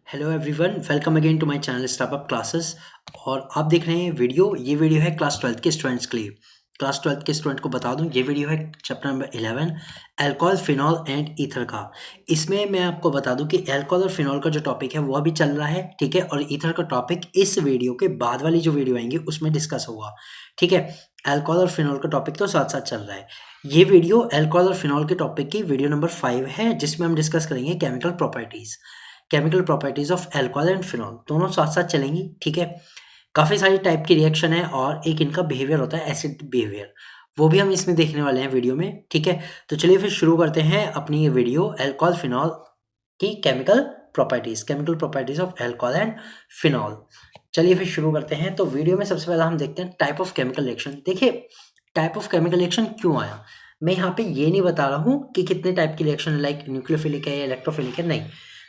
Hello everyone, welcome again to my channel startup classes. और आप देख रहे हैं ये वीडियो है क्लास 12 के स्टूडेंट्स के लिए। क्लास 12 के स्टूडेंट को बता दूं, ये वीडियो है chapter number 11 alcohol, phenol and ether का। इसमें मैं आपको बता दूं कि अल्कोहल और फिनॉल का जो टॉपिक है वो अभी चल रहा है, ठीक है। और ईथर का टॉपिक इस वीडियो के बाद वाली जो वीडियो आएंगे उसमें डिस्कस होगा, ठीक है। अल्कोहल और फिनॉल का टॉपिक तो साथ साथ चल रहा है। ये वीडियो अल्कोहल और फिनॉल के टॉपिक की वीडियो नंबर 5 है, जिसमें हम डिस्कस करेंगे chemical properties of alcohol and phenol. दोनों साथ साथ चलेंगी, ठीक है। काफ़ी सारी टाइप की रिएक्शन है और एक इनका बिहेवियर होता है, एसिड बिहेवियर। वो भी हम इसमें देखने वाले हैं वीडियो में, ठीक है। तो चलिए फिर शुरू करते हैं अपनी ये वीडियो अल्कोहल फिनॉल की chemical properties of alcohol and phenol. चलिए फिर शुरू करते हैं। तो वीडियो में सबसे पहले हम देखते हैं टाइप ऑफ केमिकल रिएक्शन। देखिए, टाइप ऑफ केमिकल रिएक्शन क्यों आया, मैं यहाँ पे ये नहीं बता रहा हूँ कि कितने टाइप की रिएक्शन है, लाइक न्यूक्लियोफिलिक है या इलेक्ट्रोफिलिक है, नहीं।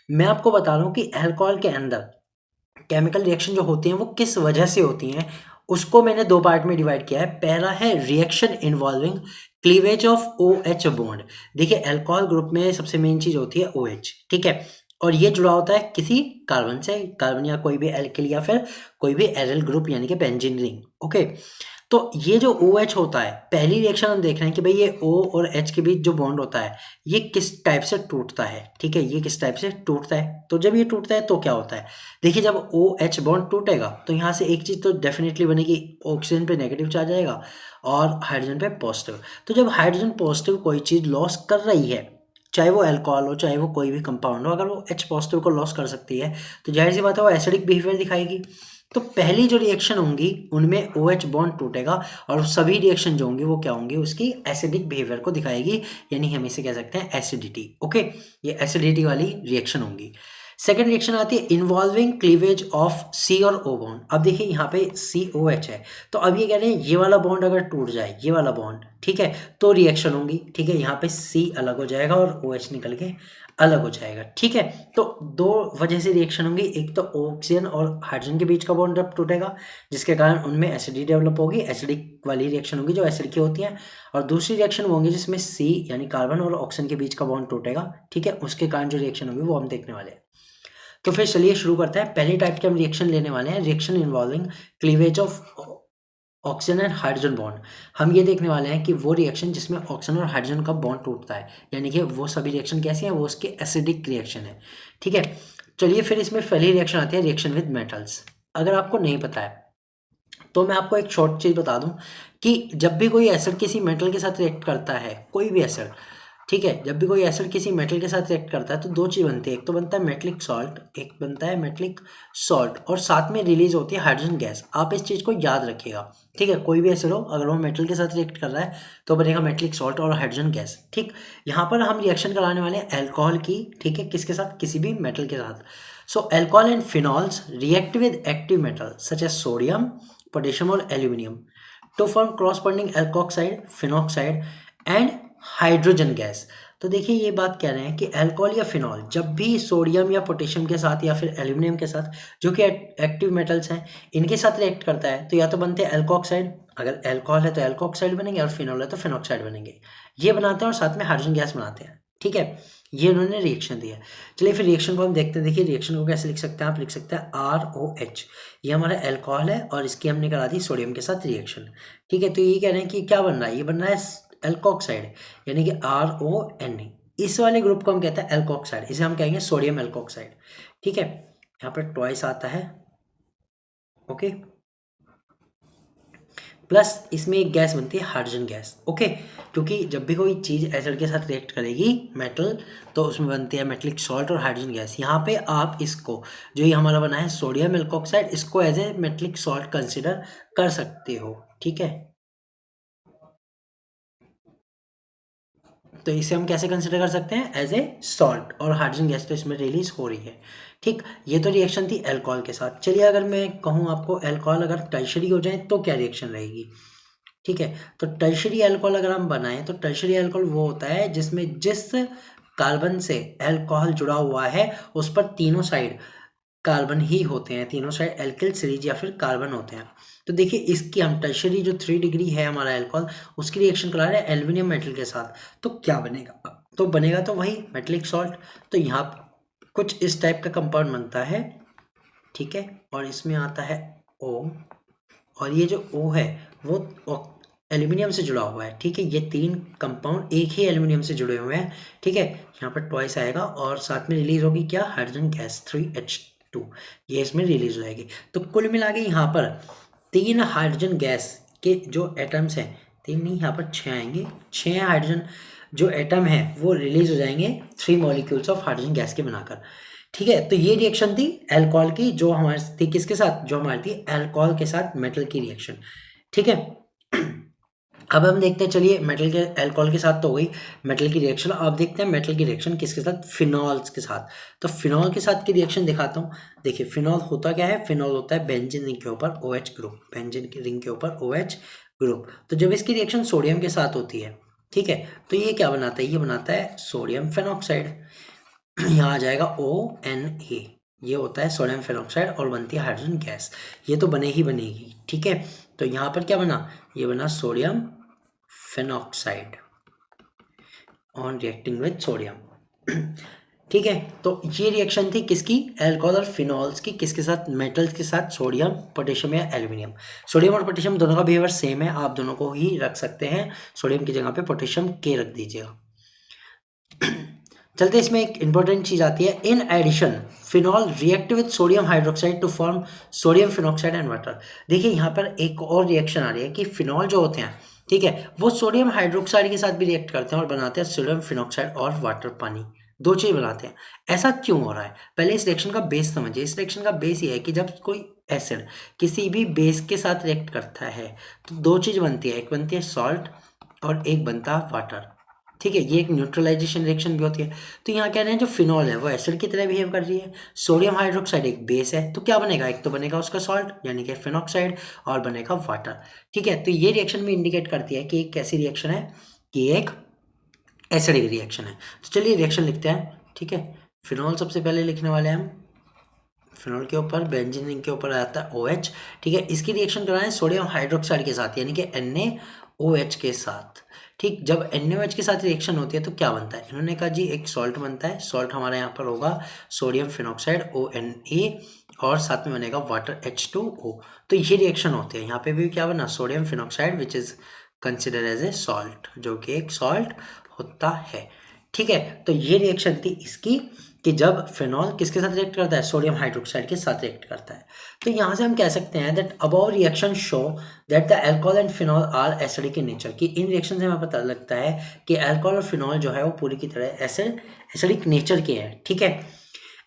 मैं आपको बता रहा हूँ कि अल्कोहल के अंदर केमिकल रिएक्शन जो होती हैं वो किस वजह से होती हैं। उसको मैंने दो पार्ट में डिवाइड किया है। पहला है reaction involving cleavage of O H bond. देखिए, अल्कोहल ग्रुप में सबसे मेन चीज होती है ओ एच, ठीक है। और ये जुड़ा होता है किसी कार्बन से, कार्बन या कोई भी एल्किल या फिर कोई भी एरल ग्रुप यानी कि बेंजीन रिंग, ओके। तो ये जो ओ एच होता है, पहली रिएक्शन हम देख रहे हैं कि भाई ये ओ और एच के बीच जो बॉन्ड होता है ये किस टाइप से टूटता है, ठीक है। ये किस टाइप से टूटता है, तो जब ये टूटता है तो क्या होता है। देखिए, जब ओ एच बॉन्ड टूटेगा तो यहाँ से एक चीज़ तो डेफिनेटली बनेगी, ऑक्सीजन पे नेगेटिव चार्ज आएगा और हाइड्रोजन पे पॉजिटिव। तो जब हाइड्रोजन पॉजिटिव कोई चीज़ लॉस कर रही है, चाहे वो अल्कोहल हो चाहे वो कोई भी कंपाउंड हो, अगर वो एच पॉजिटिव को लॉस कर सकती है तो जाहिर सी बात है वो एसिडिक बिहेवियर दिखाएगी। तो पहली जो रिएक्शन होंगी उनमें ओ एच बॉन्ड टूटेगा और सभी रिएक्शन जो होंगी वो क्या होंगी, उसकी एसिडिक बिहेवियर को दिखाएगी, यानी हम इसे कह सकते हैं एसिडिटी, ओके। ये एसिडिटी वाली रिएक्शन होंगी। सेकेंड रिएक्शन आती है इन्वॉल्विंग क्लीवेज ऑफ सी और ओ बॉन्ड। अब देखिए यहाँ पे सी ओ एच है, तो अब ये कह रहे हैं ये वाला बॉन्ड अगर टूट जाए, ये वाला बॉन्ड, ठीक है, तो रिएक्शन होंगी, ठीक है। यहाँ पे सी अलग हो जाएगा और ओ एच निकल के अलग हो जाएगा, ठीक है। तो दो वजह से रिएक्शन होंगी, एक तो ऑक्सीजन और हाइड्रोजन के बीच का बॉन्ड जब टूटेगा जिसके कारण उनमें एसिडिटी डेवलप होगी, एसिडिक वाली रिएक्शन होगी जो एसिड की होती है। और दूसरी रिएक्शन वो होंगी जिसमें सी यानी कार्बन और ऑक्सीजन के बीच का बॉन्ड टूटेगा, ठीक है। उसके कारण जो रिएक्शन होगी वो हम देखने वाले हैं। तो फिर चलिए शुरू करते हैं। पहली टाइप के हम रिएक्शन लेने वाले हैं, reaction involving cleavage of oxygen and hydrogen bond. हम ये देखने वाले हैं कि वो रिएक्शन जिसमें ऑक्सीजन और हाइड्रोजन का बॉन्ड टूटता है, यानी कि वो सभी रिएक्शन कैसी हैं, वो उसके एसिडिक रिएक्शन है, ठीक है। चलिए फिर इसमें पहली रिएक्शन आती है रिएक्शन विद मेटल्स। अगर आपको नहीं पता है तो मैं आपको एक शॉर्ट चीज़ बता दूं कि जब भी कोई एसिड किसी मेटल के साथ रिएक्ट करता है, कोई भी एसिड, ठीक है, जब भी कोई एसिड किसी मेटल के साथ रिएक्ट करता है तो दो चीज़ बनती है, एक तो बनता है मेटलिक सॉल्ट, एक बनता है मेटलिक सॉल्ट, और साथ में रिलीज होती है हाइड्रोजन गैस। आप इस चीज़ को याद रखिएगा, ठीक है। कोई भी एसिड हो अगर वो मेटल के साथ रिएक्ट कर रहा है तो बनेगा मेटलिक सॉल्ट और हाइड्रोजन गैस, ठीक। यहाँ पर हम रिएक्शन कराने वाले हैं अल्कोहल की, ठीक है, किसके साथ, किसी भी मेटल के साथ। So alcohol and phenols react with active metal such as sodium, potassium और aluminium to form cross bonding alkoxide, phenoxide and hydrogen gas. तो देखिए, ये बात कह रहे हैं कि अल्कोहल या फिनॉल जब भी सोडियम या पोटेशियम के साथ या फिर एल्यूमिनियम के साथ, जो कि एक्टिव मेटल्स हैं, इनके साथ रिएक्ट करता है तो या तो बनते हैं एल्कोक्साइड, अगर अल्कोहल है तो एल्कोक्साइड बनेंगे और फिनॉल है तो फिनॉक्साइड बनेंगे। ये बनाते हैं और साथ में हाइड्रोजन गैस बनाते हैं, ठीक है। ये उन्होंने रिएक्शन दिया। चलिए फिर रिएक्शन को हम देखते हैं। देखिए, रिएक्शन को कैसे लिख सकते हैं, आप लिख सकते हैं ROH। ये हमारा अल्कोहल है और इसकी हमने करा दी सोडियम के साथ रिएक्शन, ठीक है। तो ये कह रहे हैं कि क्या बन रहा है, ये बन रहा है एल्कोक्साइड, यानी कि RONA। इस वाले ग्रुप को हम कहते हैं एल्कोक्साइड, इसे हम कहेंगे सोडियम एल्कोक्साइड, ठीक है। यहाँ पर ट्वाइस आता है, ओके। प्लस इसमें एक गैस बनती है हाइड्रोजन गैस, ओके। क्योंकि जब भी कोई चीज़ एसिड के साथ रिएक्ट करेगी मेटल, तो उसमें बनती है मेटलिक सॉल्ट और हाइड्रोजन गैस। यहाँ पे आप इसको, जो ये हमारा बना है सोडियम एल्कोक्साइड, इसको as a metallic salt consider कर सकते हो, ठीक है। तो इसे हम कैसे कंसिडर कर सकते हैं, एज ए सॉल्ट, और हाइड्रोजन गैस तो इसमें रिलीज हो रही है, ठीक। ये तो रिएक्शन थी अल्कोहल के साथ। चलिए अगर मैं कहूँ आपको अल्कोहल अगर टर्शरी हो जाए तो क्या रिएक्शन रहेगी, ठीक है। तो टर्शरी अल्कोहल अगर हम बनाएं तो टर्शरी अल्कोहल वो होता है जिसमें जिस कार्बन से अल्कोहल जुड़ा हुआ है उस पर तीनों साइड कार्बन ही होते हैं, तीनों साइड एल्किल सीरीज या फिर कार्बन होते हैं। तो देखिए, इसकी हम टर्शरी जो 3 डिग्री है हमारा अल्कोहल, उसकी रिएक्शन करा रहे हैं एल्यूमिनियम मेटल के साथ, तो क्या बनेगा, तो बनेगा तो वही मेटलिक सॉल्ट। तो यहाँ कुछ इस टाइप का कंपाउंड बनता है, ठीक है, और इसमें आता है O, और ये जो O है वो एल्यूमिनियम से जुड़ा हुआ है, ठीक है। ये तीन कंपाउंड एक ही एल्यूमिनियम से जुड़े हुए हैं, ठीक है। यहाँ पर ट्वाइस आएगा और साथ में रिलीज होगी क्या, हाइड्रोजन गैस 3H2, ये इसमें रिलीज हो जाएगी। तो कुल मिला के यहाँ पर 3 हाइड्रोजन गैस के जो एटम्स हैं, 3 नहीं यहाँ पर 6 आएंगे, 6 हाइड्रोजन जो एटम है वो रिलीज हो जाएंगे 3 मॉलिक्यूल्स ऑफ हाइड्रोजन गैस के बनाकर, ठीक है। तो ये रिएक्शन थी अल्कोहल की, जो हमारी थी किसके साथ, जो हमारी थी अल्कोहल के साथ मेटल की रिएक्शन, ठीक है। अब हम देखते हैं, चलिए मेटल के अल्कोहल के साथ तो हो गई मेटल की रिएक्शन, अब देखते हैं मेटल की रिएक्शन किसके साथ, फिनॉल्स के साथ। तो फिनॉल के साथ की रिएक्शन दिखाता हूँ। देखिए फिनॉल होता क्या है, फिनॉल होता है बेंजीन रिंग के ऊपर OH ग्रुप, बेंजीन की रिंग के ऊपर OH ग्रुप। तो जब इसकी रिएक्शन सोडियम के साथ होती है, ठीक है, तो ये क्या बनाता है, ये बनाता है सोडियम फेनॉक्साइड, यहाँ आ जाएगा ONA, ये होता है सोडियम फेनॉक्साइड और बनती है हाइड्रोजन गैस, ये तो बने ही बनेगी, ठीक है। तो यहाँ पर क्या बना, ये बना sodium phenoxide on reacting with sodium, ठीक है। तो ये रिएक्शन थी किसकी, अल्कोहल और फिनॉल्स की, किसके साथ, मेटल्स के साथ, सोडियम पोटेशियम या एल्यूमिनियम। सोडियम और पोटेशियम दोनों का बिहेवियर सेम है, आप दोनों को ही रख सकते हैं, सोडियम की जगह पे पोटेशियम के रख दीजिएगा। चलते इसमें एक इंपॉर्टेंट चीज आती है, in addition phenol react with sodium hydroxide to form sodium phenoxide and water. देखिए यहाँ पर एक और रिएक्शन आ रही है कि फिनॉल जो होते हैं, ठीक है, वो सोडियम हाइड्रोक्साइड के साथ भी रिएक्ट करते हैं और बनाते हैं सोडियम फिनॉक्साइड और वाटर, पानी, दो चीज बनाते हैं। ऐसा क्यों हो रहा है, पहले इस रिएक्शन का बेस समझिए। इस रिएक्शन का बेस ये है कि जब कोई एसिड किसी भी बेस के साथ रिएक्ट करता है तो दो चीज बनती है, एक बनती है सॉल्ट और एक बनता है वाटर, ठीक है। ये एक न्यूट्रलाइजेशन रिएक्शन भी होती है। तो यहाँ कह रहे हैं जो फिनॉल है वो एसिड की तरह बिहेव कर रही है, सोडियम हाइड्रोक्साइड एक बेस है, तो क्या बनेगा, एक तो बनेगा उसका सॉल्ट यानी कि फिनॉक्साइड और बनेगा वाटर, ठीक है। तो ये रिएक्शन भी इंडिकेट करती है कि एक कैसी रिएक्शन है, कि एक एसिडिक रिएक्शन है। तो चलिए रिएक्शन लिखते हैं, ठीक है। फिनॉल सबसे पहले लिखने वाले हैं हम, फिनॉल के ऊपर बेंजीन रिंग के ऊपर आता है OH, ठीक है। इसकी रिएक्शन कराएं सोडियम हाइड्रोक्साइड के साथ यानी कि NaOH के साथ, ठीक। जब NaOH के साथ रिएक्शन होती है तो क्या बनता है, इन्होंने कहा जी एक सॉल्ट बनता है, सॉल्ट हमारा यहाँ पर होगा सोडियम फिनॉक्साइड ONA और साथ में बनेगा वाटर H2O। तो ये रिएक्शन होती है, यहाँ पे भी क्या बना, sodium phenoxide which is consider as a salt, जो कि एक सॉल्ट होता है, ठीक है। तो ये रिएक्शन थी इसकी कि जब फिनॉल किसके साथ रिएक्ट करता है, सोडियम हाइड्रोक्साइड के साथ रिएक्ट करता है। तो यहाँ से हम कह सकते हैं that above reaction show that the alcohol and phenol are acidic in nature, कि इन रिएक्शन से हमें पता लगता है कि अल्कोहल और फिनॉल जो है वो पूरी की तरह एसिडिक नेचर के हैं, ठीक है।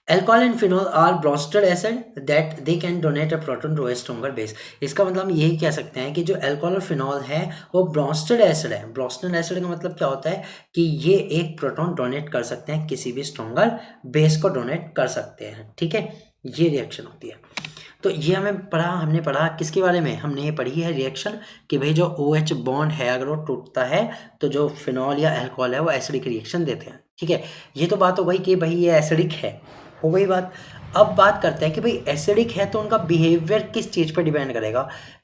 Alcohol and phenol are Bronsted acid that they can donate a proton to a stronger base. इसका मतलब हम यही कह सकते हैं कि जो अल्कोहल और फिनॉल है वो ब्रॉन्स्टेड एसिड है। ब्रॉन्स्टेड एसिड का मतलब क्या होता है कि ये एक प्रोटॉन डोनेट कर सकते हैं, किसी भी स्ट्रॉन्गर बेस को डोनेट कर सकते हैं, ठीक है। ये रिएक्शन होती है। तो ये हमने पढ़ा किसके बारे में, हमने ये पढ़ी है रिएक्शन कि भाई जो OH बॉन्ड है अगर वो टूटता है तो जो फिनॉल या अल्कोहल है वो एसिडिक रिएक्शन देते हैं, ठीक है। ये तो बात हो गई कि भाई ये एसिडिक है, हो गई बात। अब बात करते हैं कि भाई एसिडिक है तो उनका बिहेवियर किस चीज़ पर डिपेंड करेगा,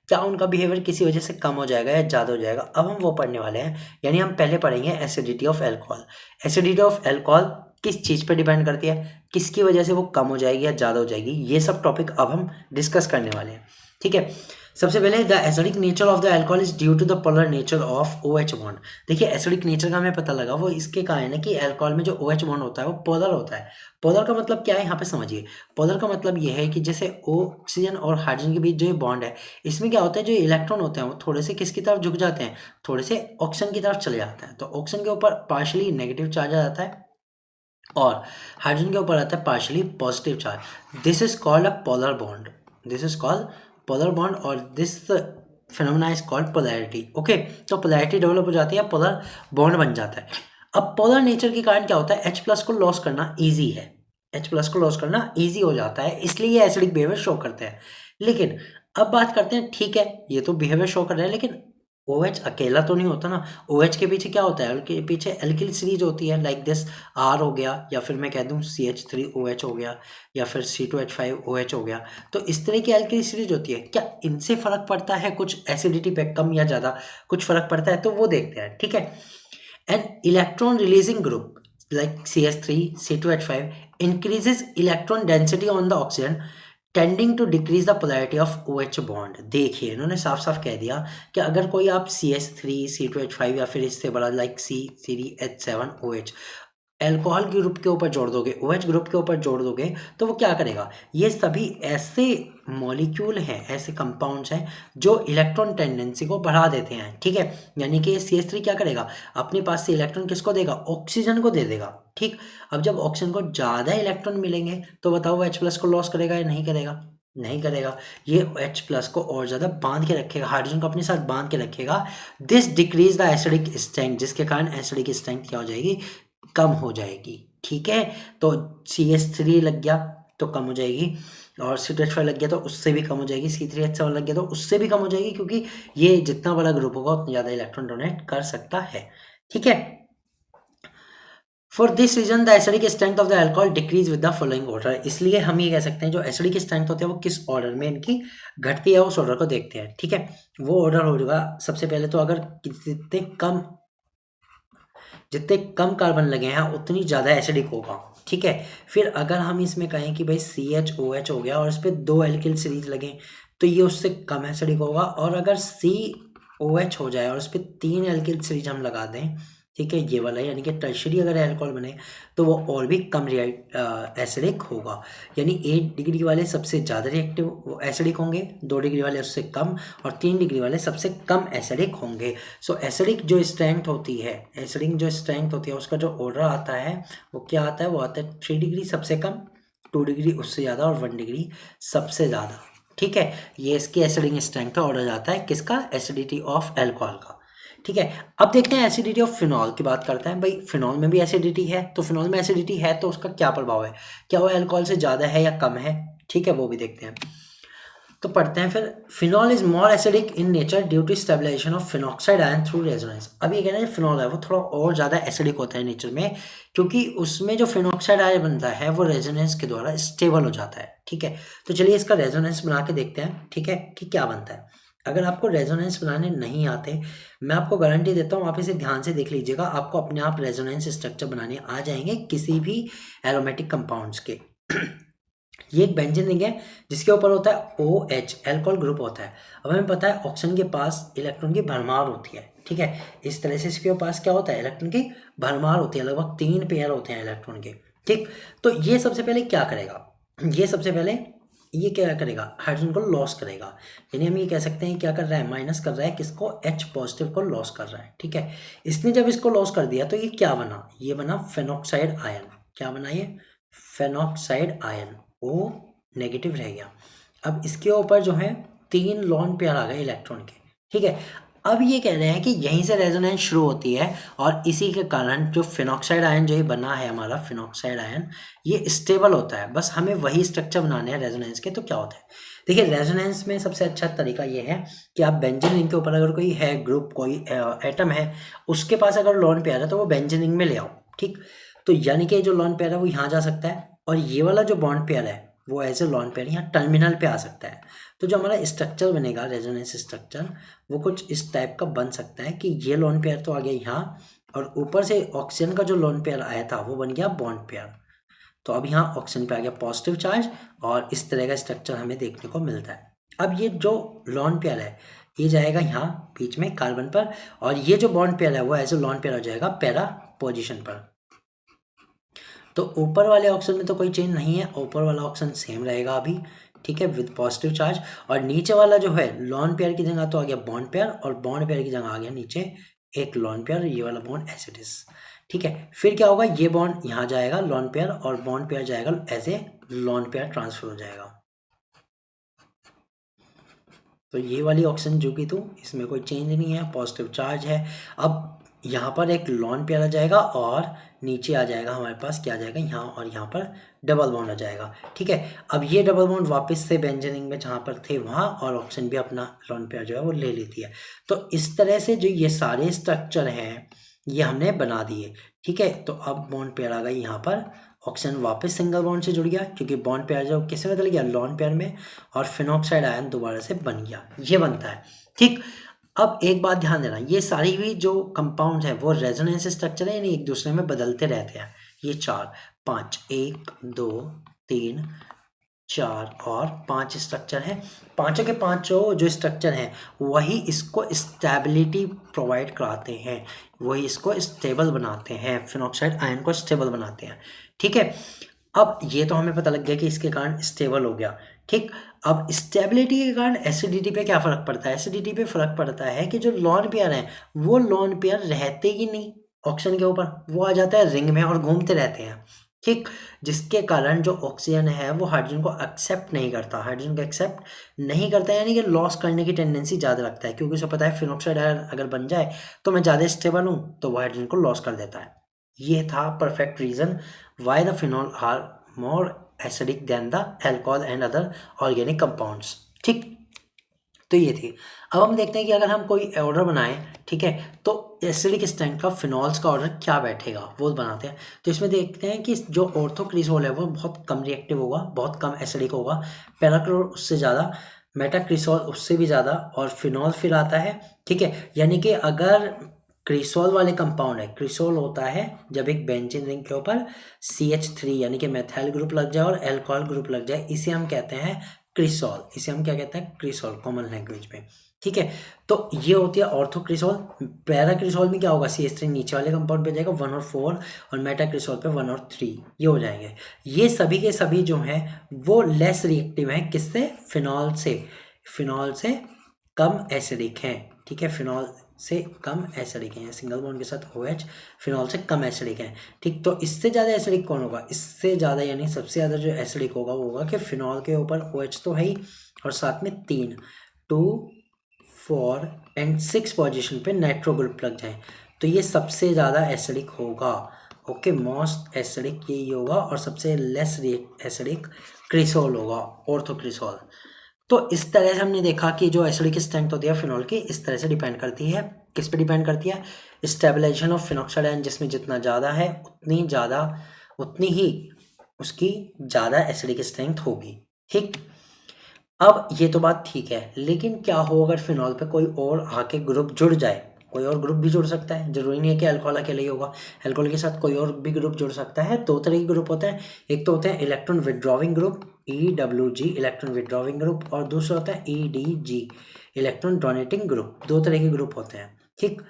क्या उनका बिहेवियर किसी वजह से कम हो जाएगा या ज़्यादा हो जाएगा। अब हम वो पढ़ने वाले हैं, यानी हम पहले पढ़ेंगे acidity of alcohol. Acidity of alcohol किस चीज़ पर डिपेंड करती है, किसकी वजह से वो कम हो जाएगी या ज़्यादा हो जाएगी, ये सब टॉपिक अब हम डिस्कस करने वाले हैं, ठीक है। सबसे पहले the acidic nature of the alcohol is due to the polar nature of OH bond. देखिए एसिडिक नेचर का हमें पता लगा, वो इसके कारण है कि अल्कोहल में जो OH बॉन्ड होता है वो पोलर होता है। पोलर का मतलब क्या है, यहाँ पे समझिए। पोलर का मतलब ये है कि जैसे ऑक्सीजन और हाइड्रोजन के बीच जो ये बॉन्ड है, इसमें क्या होता है, जो इलेक्ट्रॉन होते हैं वो थोड़े से किसकी तरफ झुक जाते हैं, थोड़े से ऑक्सीजन की तरफ चले जाते हैं। तो ऑक्सीजन के ऊपर पार्शली नेगेटिव चार्ज आ जाता है और हाइड्रोजन के ऊपर आता है partially positive charge. This is called a polar bond, this is called polar bond और this phenomena is called polarity, okay. तो पोलैरिटी डेवलप हो जाती है, पोलर बॉन्ड बन जाता है। अब पोलर नेचर के कारण क्या होता है, H+ को लॉस करना ईजी है, H+ को लॉस करना ईजी हो जाता है, इसलिए ये एसिडिक बिहेवियर शो करते हैं। लेकिन अब बात करते हैं, ठीक है ये तो बिहेवियर शो कर रहे हैं, लेकिन OH अकेला तो नहीं होता ना। OH के पीछे क्या होता है, उसके पीछे एल्किल सीरीज होती है, लाइक दिस R हो गया, या फिर मैं कह दूं CH3OH हो गया, या फिर C2H5OH हो गया। तो इस तरह की एल्किल सीरीज होती है, क्या इनसे फर्क पड़ता है कुछ एसिडिटी पे, कम या ज़्यादा कुछ फर्क पड़ता है, तो वो देखते हैं, ठीक है। An electron releasing group like CH3, C2H5 increases electron density on the oxygen tending to decrease the polarity of OH bond. देखिए इन्होंने साफ साफ कह दिया कि अगर कोई आप CH3, C2H5 या फिर इससे बड़ा लाइक C3H7OH एल्कोहल ग्रुप के ऊपर जोड़ दोगे, OH ग्रुप के ऊपर जोड़ दोगे, तो वो क्या करेगा, ये सभी ऐसे मॉलिक्यूल हैं, ऐसे कंपाउंड्स हैं जो इलेक्ट्रॉन टेंडेंसी को बढ़ा देते हैं। ठीक है, यानी कि CH3 क्या करेगा, अपने पास से इलेक्ट्रॉन किसको देगा, ऑक्सीजन को दे देगा। ठीक, अब जब ऑक्सीजन को ज़्यादा इलेक्ट्रॉन मिलेंगे तो बताओ वो H+ को लॉस करेगा या नहीं करेगा, नहीं करेगा। ये H+ को और ज़्यादा बांध के रखेगा, हाइड्रोजन को अपने साथ बांध के रखेगा। This decrease the acidic strength, जिसके कारण एसिडिक स्ट्रेंथ क्या हो जाएगी, कम हो जाएगी। ठीक है, तो CH3 लग गया तो कम हो जाएगी, और C2H5 लग गया तो उससे भी कम हो जाएगी, C3H7 लग गया तो उससे भी कम हो जाएगी, क्योंकि ये जितना बड़ा ग्रुप होगा उतना ज़्यादा इलेक्ट्रॉन डोनेट कर सकता है। ठीक है, for this reason the acidic strength of the alcohol decrease with the following order. इसलिए हम ये कह सकते हैं जो एसिडिक स्ट्रेंथ होती है वो किस ऑर्डर में इनकी घटती है, उस ऑर्डर को देखते हैं। ठीक है, वो ऑर्डर होगा सबसे पहले तो अगर जितने कम कार्बन लगे हैं उतनी ज़्यादा एसिडिक होगा। ठीक है, फिर अगर हम इसमें कहें कि भाई CHOH हो गया और इस पर 2 एल्किल सीरीज लगे तो ये उससे कम एसिडिक होगा, और अगर COH हो जाए और इस पर 3 एल्किल सीरीज हम लगा दें, ठीक है, ये वाला यानी कि टर्शरी अगर अल्कोहल बने तो वो और भी कम एसिडिक होगा। यानी 8 डिग्री वाले सबसे ज़्यादा रिएक्टिव एसिडिक होंगे, 2 डिग्री वाले उससे कम, और 3 डिग्री वाले सबसे कम एसिडिक होंगे। सो एसिडिक जो स्ट्रेंथ होती है, एसिडिक जो स्ट्रेंथ होती है उसका जो ऑर्डर आता है वो क्या आता है, वो आता है 3 डिग्री सबसे कम, 2 डिग्री उससे ज़्यादा, और 1 डिग्री सबसे ज़्यादा। ठीक है, ये इसकी एसिडिक स्ट्रेंथ का ऑर्डर आता है किसका, एसिडिटी ऑफ अल्कोहल का। ठीक है, अब देखते हैं एसिडिटी ऑफ फिनॉल की बात करते हैं। भाई फिनॉल में भी एसिडिटी है, तो फिनॉल में एसिडिटी है तो उसका क्या प्रभाव है, क्या वो अल्कोहल से ज़्यादा है या कम है। ठीक है, वो भी देखते हैं। तो पढ़ते हैं फिर, phenol is more acidic in nature due to stabilization of phenoxide ion through resonance. अब ये कहना है फिनॉल है वो थोड़ा और ज़्यादा एसिडिक होता है नेचर में, क्योंकि उसमें जो फिनॉक्साइड आयन बनता है वो रेजोनेंस के द्वारा स्टेबल हो जाता है। ठीक है, तो चलिए इसका रेजोनेंस बना के देखते हैं। ठीक है, कि क्या बनता है। अगर आपको रेजोनेंस बनाने नहीं आते, मैं आपको गारंटी देता हूँ, आप इसे ध्यान से देख लीजिएगा, आपको अपने आप रेजोनेंस स्ट्रक्चर बनाने आ जाएंगे किसी भी एरोमेटिक कंपाउंड्स के। ये एक बेंजीन रिंग है जिसके ऊपर होता है OH, अल्कोहल ग्रुप होता है। अब हमें पता है ऑक्सीजन के पास इलेक्ट्रॉन की भरमार होती है। ठीक है, इस तरह से इसके पास क्या होता है, इलेक्ट्रॉन की भरमार होती है, लगभग 3 पेयर होते हैं इलेक्ट्रॉन के। ठीक, तो ये सबसे पहले क्या करेगा, ये सबसे पहले ये क्या करेगा, हाइड्रोजन को लॉस करेगा। यानी हम ये कह सकते हैं क्या कर रहा है, माइनस कर रहा है किसको, H पॉजिटिव को लॉस कर रहा है। ठीक है, इसने जब इसको लॉस कर दिया तो ये क्या बना, ये बना फेनॉक्साइड आयन। क्या बना ये, फेनॉक्साइड आयन, O नेगेटिव रह गया। अब इसके ऊपर जो है 3 लॉन पेयर आ गए इलेक्ट्रॉन के। ठीक है, अब ये कह रहे हैं कि यहीं से रेजोनेंस शुरू होती है, और इसी के कारण जो फिनॉक्साइड आयन जो ये बना है हमारा फिनॉक्साइड आयन, ये स्टेबल होता है। बस हमें वही स्ट्रक्चर बनाने हैं रेजोनेंस के। तो क्या होता है, देखिए रेजोनेंस में सबसे अच्छा तरीका ये है कि आप बेंजीन रिंग के ऊपर अगर कोई है ग्रुप, कोई एटम है, उसके पास अगर लॉन पेयर है तो वो बेंजीन रिंग में ले आओ। ठीक, तो यानी कि जो लॉन पेयर है वो यहाँ जा सकता है, और ये वाला जो बॉन्ड पेयर है वो एज ए लॉन पेयर यहाँ टर्मिनल पे आ सकता है। तो जो हमारा स्ट्रक्चर बनेगा रेजोनेंस स्ट्रक्चर, वो कुछ इस टाइप का बन सकता है कि ये लॉन पेयर तो आ गया यहाँ, और ऊपर से ऑक्सीजन का जो लॉन पेयर आया था वो बन गया बॉन्ड पेयर। तो अब यहाँ ऑक्सीजन पे आ गया पॉजिटिव चार्ज, और इस तरह का स्ट्रक्चर हमें देखने को मिलता है। अब ये जो लॉन पेयर है ये जाएगा यहाँ बीच में कार्बन पर, और ये जो बॉन्ड पेयर है वो एज ए लॉन पेयर हो जाएगा पैरा पोजिशन पर। तो ऊपर वाले ऑक्सीजन में तो कोई चेंज नहीं है, ऊपर वाला ऑक्सीजन सेम रहेगा अभी। ठीक है, विद पॉजिटिव चार्ज, और नीचे वाला जो है लॉन पेयर की जगह तो आ गया बॉन्ड पेयर, और बॉन्ड पेयर की जगह आ गया नीचे एक लॉन पेयर, ये वाला बॉन्ड एज इट इज। ठीक है, फिर क्या होगा, ये बॉन्ड यहाँ जाएगा लॉन पेयर, और बॉन्ड पेयर जाएगा as a lone pair transfer हो जाएगा। तो ये वाली ऑक्सीजन जो कि तो इसमें कोई चेंज नहीं है, पॉजिटिव चार्ज है। अब यहाँ पर एक लॉन पेयर आ जाएगा, और नीचे आ जाएगा हमारे पास क्या आ जाएगा यहाँ, और यहाँ पर डबल बॉन्ड आ जाएगा। ठीक है, अब ये डबल बॉन्ड वापस से बेंजीन रिंग में जहाँ पर थे वहाँ, और ऑक्सीजन भी अपना लॉन पेयर जो है वो ले लेती है। तो इस तरह से जो ये सारे स्ट्रक्चर हैं ये हमने बना दिए। ठीक है, तो अब बॉन्ड पेयर आ गई यहाँ पर, ऑक्सीजन वापस सिंगल बॉन्ड से जुड़ गया, क्योंकि बॉन्ड पेयर जो किसमें बदल गया, लॉन पेयर में, और फिनॉक्साइड आयन दोबारा से बन गया, ये बनता है। ठीक, अब एक बात ध्यान देना, ये सारी भी जो कंपाउंड है वो रेजोनेंस स्ट्रक्चर है, यानी एक दूसरे में बदलते रहते हैं। ये 4 5 1 2 3 4 और 5 स्ट्रक्चर हैं। पांचों के पांचों जो स्ट्रक्चर हैं वही इसको स्टेबिलिटी प्रोवाइड कराते हैं, वही इसको स्टेबल बनाते हैं, फिनॉक्साइड आयन को स्टेबल बनाते हैं। ठीक है, अब ये तो हमें पता लग गया कि इसके कारण स्टेबल हो गया। ठीक, अब स्टेबिलिटी के कारण एसिडिटी पे क्या फ़र्क पड़ता है? एसिडिटी पे फ़र्क पड़ता है कि जो लोन पेयर हैं वो लोन पेयर रहते ही नहीं ऑक्सीजन के ऊपर, वो आ जाता है रिंग में और घूमते रहते हैं। ठीक, जिसके कारण जो ऑक्सीजन है वो हाइड्रोजन को एक्सेप्ट नहीं करता, हाइड्रोजन को एक्सेप्ट नहीं करता, यानी कि लॉस करने की टेंडेंसी ज़्यादा रखता है, क्योंकि उसे पता है फिनॉक्साइड आयन अगर बन जाए तो मैं ज़्यादा स्टेबल हूँ, तो वो हाइड्रोजन को लॉस कर देता है। ये था perfect reason why the phenol are more acidic than the alcohol and other organic compounds। ठीक, तो ये थी। अब हम देखते हैं कि अगर हम कोई ऑर्डर बनाएं, ठीक है, तो एसिडिक स्ट्रेंथ का फिनॉल्स का ऑर्डर क्या बैठेगा वो बनाते हैं। तो इसमें देखते हैं कि जो ऑर्थोक्रिसोल है वो बहुत कम रिएक्टिव होगा, बहुत कम एसिडिक होगा, पैराक्लोर उससे ज़्यादा, मेटाक्रिसोल उससे भी ज़्यादा, और फिनॉल फिर आता है। ठीक है, यानी कि अगर क्रिसोल वाले कंपाउंड है, क्रिसोल होता है जब एक बेंजीन रिंग के ऊपर CH3 यानी कि मेथाइल ग्रुप लग जाए और अल्कोहल ग्रुप लग जाए, इसे हम कहते हैं क्रिसोल, इसे हम क्या कहते हैं? क्रिसोल, कॉमन लैंग्वेज में। ठीक है, तो ये होती है ऑर्थोक्रिसोल। पैराक्रिसोल में क्या होगा? CH3 नीचे वाले कंपाउंड पे जाएगा 1 और 4, और मेटाक्रिसोल पे 1 और 3, ये हो जाएंगे। ये सभी के सभी जो हैं वो लेस रिएक्टिव हैं, किससे? फिनॉल से, फिनॉल से कम एसिडिक हैं। ठीक है, फिनॉल से कम एसिडिक हैं, सिंगल बॉन्ड के साथ OH, फिनॉल से कम एसिडिक हैं। ठीक, तो इससे ज़्यादा एसिडिक कौन होगा? इससे ज़्यादा यानी सबसे ज़्यादा जो एसिडिक होगा वो होगा कि फिनॉल के ऊपर OH तो है ही, और साथ में 3 2 4 एंड 6 पोजीशन पे नाइट्रो ग्रुप लग जाए, तो ये सबसे ज़्यादा एसिडिक होगा। ओके, मोस्ट एसिडिक यही होगा, और सबसे लेस एसिडिक क्रिसोल होगा, ऑर्थोक्रिसोल। तो इस तरह से हमने देखा कि जो एसिडिक स्ट्रेंथ होती है फिनॉल की, इस तरह से डिपेंड करती है, किस पे डिपेंड करती है? स्टेबलाइजेशन ऑफ फिनॉक्साइड आयन, जिसमें जितना ज़्यादा है उतनी ही उसकी ज़्यादा एसिडिक स्ट्रेंथ होगी। ठीक, अब ये तो बात ठीक है, लेकिन क्या हो अगर फिनॉल पे कोई और आके ग्रुप जुड़ जाए? कोई और ग्रुप भी जुड़ सकता है, जरूरी नहीं है कि अल्कोहल अकेले ही होगा, अल्कोहल के साथ कोई और भी ग्रुप जुड़ सकता है। दो तरह के ग्रुप होते हैं, एक तो होते हैं electron withdrawing group, EWG electron withdrawing group, और दूसरा होता है EDG इलेक्ट्रॉन डोनेटिंग ग्रुप। दो तरह के ग्रुप होते हैं। ठीक,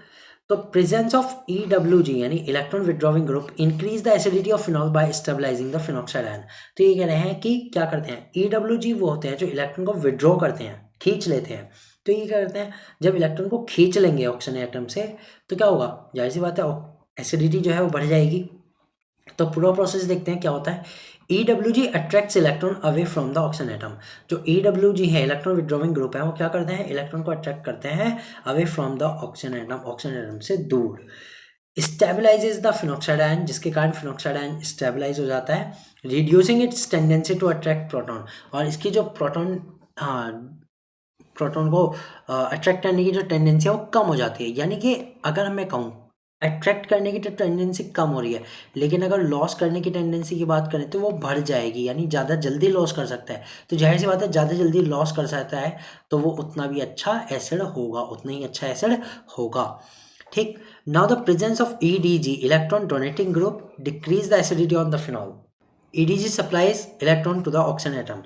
तो प्रेजेंस ऑफ EWG यानी electron withdrawing group increase the acidity of phenol by stabilizing the phenoxide ion. तो ये कह रहे हैं कि क्या करते हैं? EWG वो होते हैं जो इलेक्ट्रॉन को विड्रॉ करते हैं, खींच लेते हैं। तो ये क्या करते हैं? जब इलेक्ट्रॉन को खींच लेंगे ऑक्सीजन एटम से, तो क्या होगा? जाहिर सी बात है, एसिडिटी जो है वो बढ़ जाएगी। तो पूरा प्रोसेस देखते हैं क्या होता है। EWG attracts electron away from the oxygen atom. जो EWG है, इलेक्ट्रॉन विड्रॉविंग ग्रुप है, वो क्या करते हैं? इलेक्ट्रॉन को अट्रैक्ट करते हैं away from the oxygen atom, oxygen atom से दूर। स्टेबलाइजेज द फिनॉक्साइड आयन, जिसके कारण फिनॉक्साइड आयन स्टेबलाइज हो जाता है, reducing its tendency to attract proton. और इसकी जो प्रोटॉन को अट्रैक्ट करने की जो टेंडेंसी है वो कम हो जाती है। यानी कि अगर मैं कहूँ अट्रैक्ट करने की तो टेंडेंसी कम हो रही है, लेकिन अगर लॉस करने की टेंडेंसी की बात करें तो वो बढ़ जाएगी, यानी ज़्यादा जल्दी लॉस कर सकता है। तो जाहिर सी बात है, ज़्यादा जल्दी लॉस कर सकता है तो वो उतना भी अच्छा एसिड होगा, उतना ही अच्छा एसिड होगा। ठीक, now the presence of EDG electron donating group decrease the acidity on the phenol. EDG supplies electron to the oxygen atom.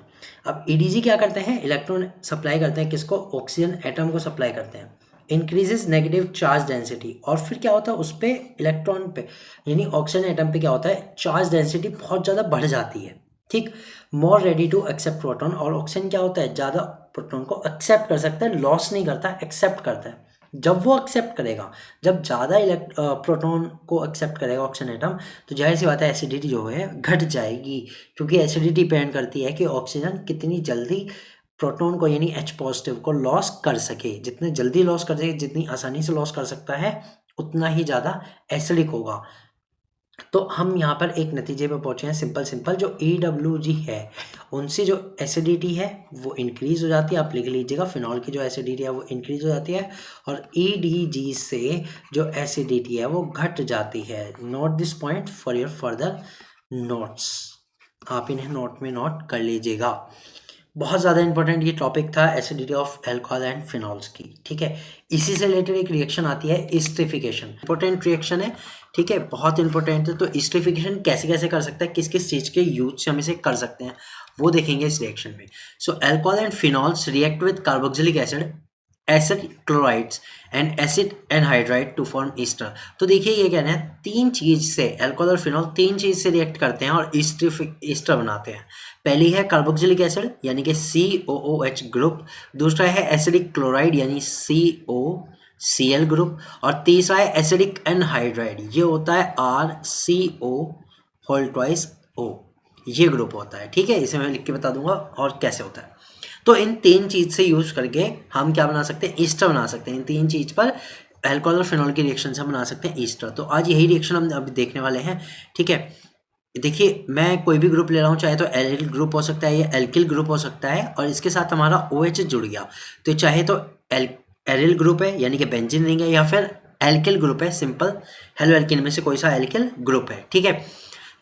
अब EDG क्या करते हैं? इलेक्ट्रॉन सप्लाई करते हैं, किसको? ऑक्सीजन एटम को सप्लाई करते हैं। इंक्रीजेस नेगेटिव चार्ज डेंसिटी, और फिर क्या होता है उस पे, इलेक्ट्रॉन पे यानी ऑक्सीजन एटम पे क्या होता है? चार्ज डेंसिटी बहुत ज़्यादा बढ़ जाती है। ठीक, more ready to accept proton, और ऑक्सीजन क्या होता है? ज़्यादा प्रोटॉन को एक्सेप्ट कर सकता है, लॉस नहीं करता, एक्सेप्ट करता है। जब वो एक्सेप्ट करेगा, जब ज़्यादा प्रोटॉन को एक्सेप्ट करेगा ऑक्सीजन एटम, तो जाहिर सी बात है एसिडिटी जो है घट जाएगी, क्योंकि एसिडिटी डिपेंड करती है कि ऑक्सीजन कितनी जल्दी प्रोटॉन को यानी H पॉजिटिव को लॉस कर सके। जितने जल्दी लॉस कर सके, जितनी आसानी से लॉस कर सकता है, उतना ही ज़्यादा एसिडिक होगा। तो हम यहाँ पर एक नतीजे पे पहुँचे हैं, सिंपल जो EWG है उनसे जो एसिडिटी है वो इंक्रीज हो जाती है। आप लिख लीजिएगा, फिनॉल की जो एसिडिटी है वो इंक्रीज हो जाती है, और EDG से जो एसिडिटी है वो घट जाती है। Note this point for your further notes, आप इन्हें नोट में नोट कर लीजिएगा। बहुत ज़्यादा इंपॉर्टेंट ये टॉपिक था acidity of alcohol and phenols की, ठीक है। इसी से रिलेटेड एक रिएक्शन आती है एस्टरिफिकेशन, इंपॉर्टेंट रिएक्शन है, ठीक है, बहुत इंपॉर्टेंट है। तो एस्टरिफिकेशन कैसे कैसे कर सकता है, किस किस चीज़ के यूज से हम इसे कर सकते हैं, वो देखेंगे इस रिएक्शन में। So alcohol and phenols react with carboxylic acid, acid chlorides and acid anhydride to form ester. तो देखिए ये कह रहे हैं तीन चीज से, अल्कोहल और फिनॉल तीन चीज से रिएक्ट करते हैं और ईस्टर बनाते हैं। पहली है कार्बोक्सिलिक एसिड यानी कि COOH ग्रुप, दूसरा है एसिडिक क्लोराइड यानी COCl ग्रुप, और तीसरा है एसिडिक एनहाइड्राइड, ये होता है RCO होल ट्वाइस O, ये ग्रुप होता है, ठीक है। इसे मैं लिख के बता दूंगा और कैसे होता है। तो इन तीन चीज से यूज करके हम क्या बना सकते हैं, ईस्टर बना सकते हैं। इन तीन चीज पर अल्कोहल और फिनॉल के रिएक्शन से हम बना सकते हैं ईस्टर। तो आज यही रिएक्शन हम अभी देखने वाले हैं, ठीक है। देखिए मैं कोई भी ग्रुप ले रहा हूँ, चाहे तो एल्किल ग्रुप हो सकता है या एल्किल ग्रुप हो सकता है, और इसके साथ हमारा OH जुड़ गया, तो चाहे तो एरिल ग्रुप है यानी कि बेंजीन रिंग है, या फिर एल्किल ग्रुप है, सिंपल हेलो एल्किन में से कोई सा एल्किल ग्रुप है, ठीक है।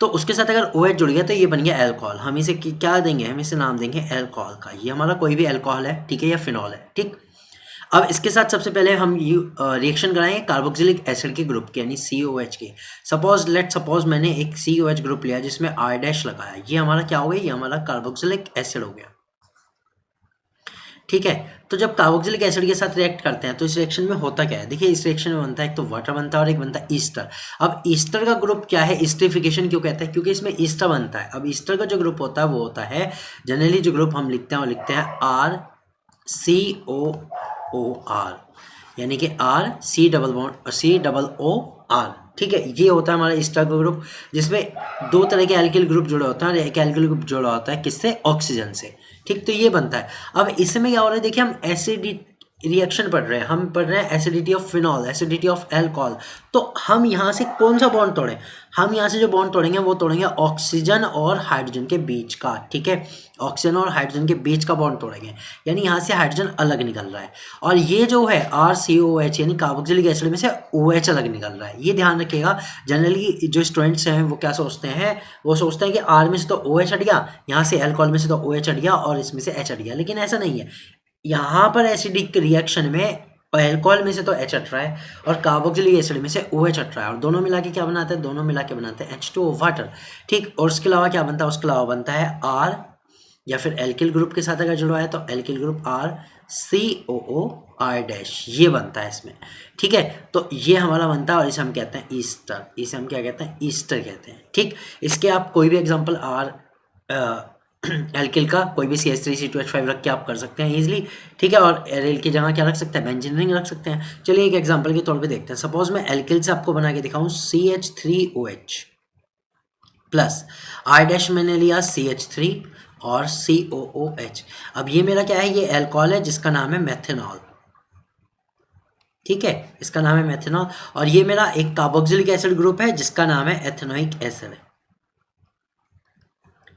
तो उसके साथ अगर OH जुड़ गया तो ये बन गया अल्कोहल। हम इसे क्या देंगे, हम इसे नाम देंगे अल्कोहल का। ये हमारा कोई भी अल्कोहल है, ठीक है, या फिनॉल है, ठीक। अब इसके साथ सबसे पहले हम रिएक्शन कराएंगे कार्बोक्सिलिक एसिड के ग्रुप के यानी COH के। सपोज मैंने एक COH ग्रुप लिया जिसमें R' लगाया, ये हमारा क्या हो गया, ये हमारा कार्बोक्सिलिक एसिड हो गया, ठीक है। तो जब कार्बोक्सिलिक एसिड के साथ रिएक्ट करते हैं तो इस रिएक्शन में होता क्या है, देखिए इस रिएक्शन में बनता है एक तो वाटर बनता है और एक बनता है ईस्टर। अब ईस्टर का ग्रुप क्या है, एस्टरिफिकेशन क्यों कहते हैं, क्योंकि इसमें ईस्टर बनता है। अब ईस्टर का जो ग्रुप होता है वो होता है, जनरली जो ग्रुप हम लिखते हैं वो लिखते हैं RCOOR, यानी कि COOR, ठीक है। ये होता है हमारा ईस्टर का ग्रुप, जिसमें दो तरह के एल्किल ग्रुप जुड़े होते हैं और एक एल्किल ग्रुप जुड़ा होता है किससे, ऑक्सीजन से, ठीक। तो ये बनता है। अब इसमें क्या हो रहा है, देखिए हम एसिड रिएक्शन पढ़ रहे हैं, हम पढ़ रहे हैं acidity of phenol, acidity of alcohol. तो हम यहाँ से कौन सा बॉन्ड तोड़ें, हम यहाँ से जो बॉन्ड तोड़ेंगे वो तोड़ेंगे ऑक्सीजन और हाइड्रोजन के बीच का, ठीक है। ऑक्सीजन और हाइड्रोजन के बीच का बॉन्ड तोड़ेंगे, यानी यहाँ से हाइड्रोजन अलग निकल रहा है, और ये जो है RCOH यानी कार्बोक्सिलिक एसिड में से OH अलग निकल रहा है। ये ध्यान रखिएगा, जनरली जो स्टूडेंट्स हैं वो क्या सोचते हैं, वो सोचते हैं कि R में से तो OH हट गया, यहाँ से अल्कोहल में से तो OH हट गया और इसमें से H हट गया, लेकिन ऐसा नहीं है। यहाँ पर एसिडिक रिएक्शन में अल्कोहल में से तो H हट रहा है और कार्बोक्सिलिक एसिड में से OH हट रहा है, और दोनों मिला के क्या बनाते हैं, दोनों मिला के बनाते हैं H2O वाटर, ठीक। और उसके अलावा क्या बनता है, उसके अलावा बनता है R, या फिर एल्किल ग्रुप के साथ अगर जुड़ा है तो एल्किल ग्रुप RCOOR', ये बनता है इसमें, ठीक है। तो ये हमारा बनता है और इसे हम कहते हैं ईस्टर, इसे हम क्या कहते हैं, ईस्टर कहते हैं, ठीक। इसके आप कोई भी एग्जांपल एल्किल का कोई भी CH3CH2H5 रख के आप कर सकते हैं इजीली, ठीक है। और एरिल की जगह क्या रख सकते हैं, बेंजीन रिंग रख सकते हैं। चलिए एक एग्जांपल के तौर पे देखते हैं। सपोज मैं एल्किल से आपको बना के दिखाऊं, CH3OH प्लस R' मैंने लिया CH3 और COOH। अब ये मेरा क्या है, ये अल्कोहल है जिसका नाम है मेथनॉल, ठीक है, इसका नाम है मेथनॉल। और ये मेरा एक कार्बोक्सिलिक एसिड ग्रुप है जिसका नाम है एथेनोइक एसिड,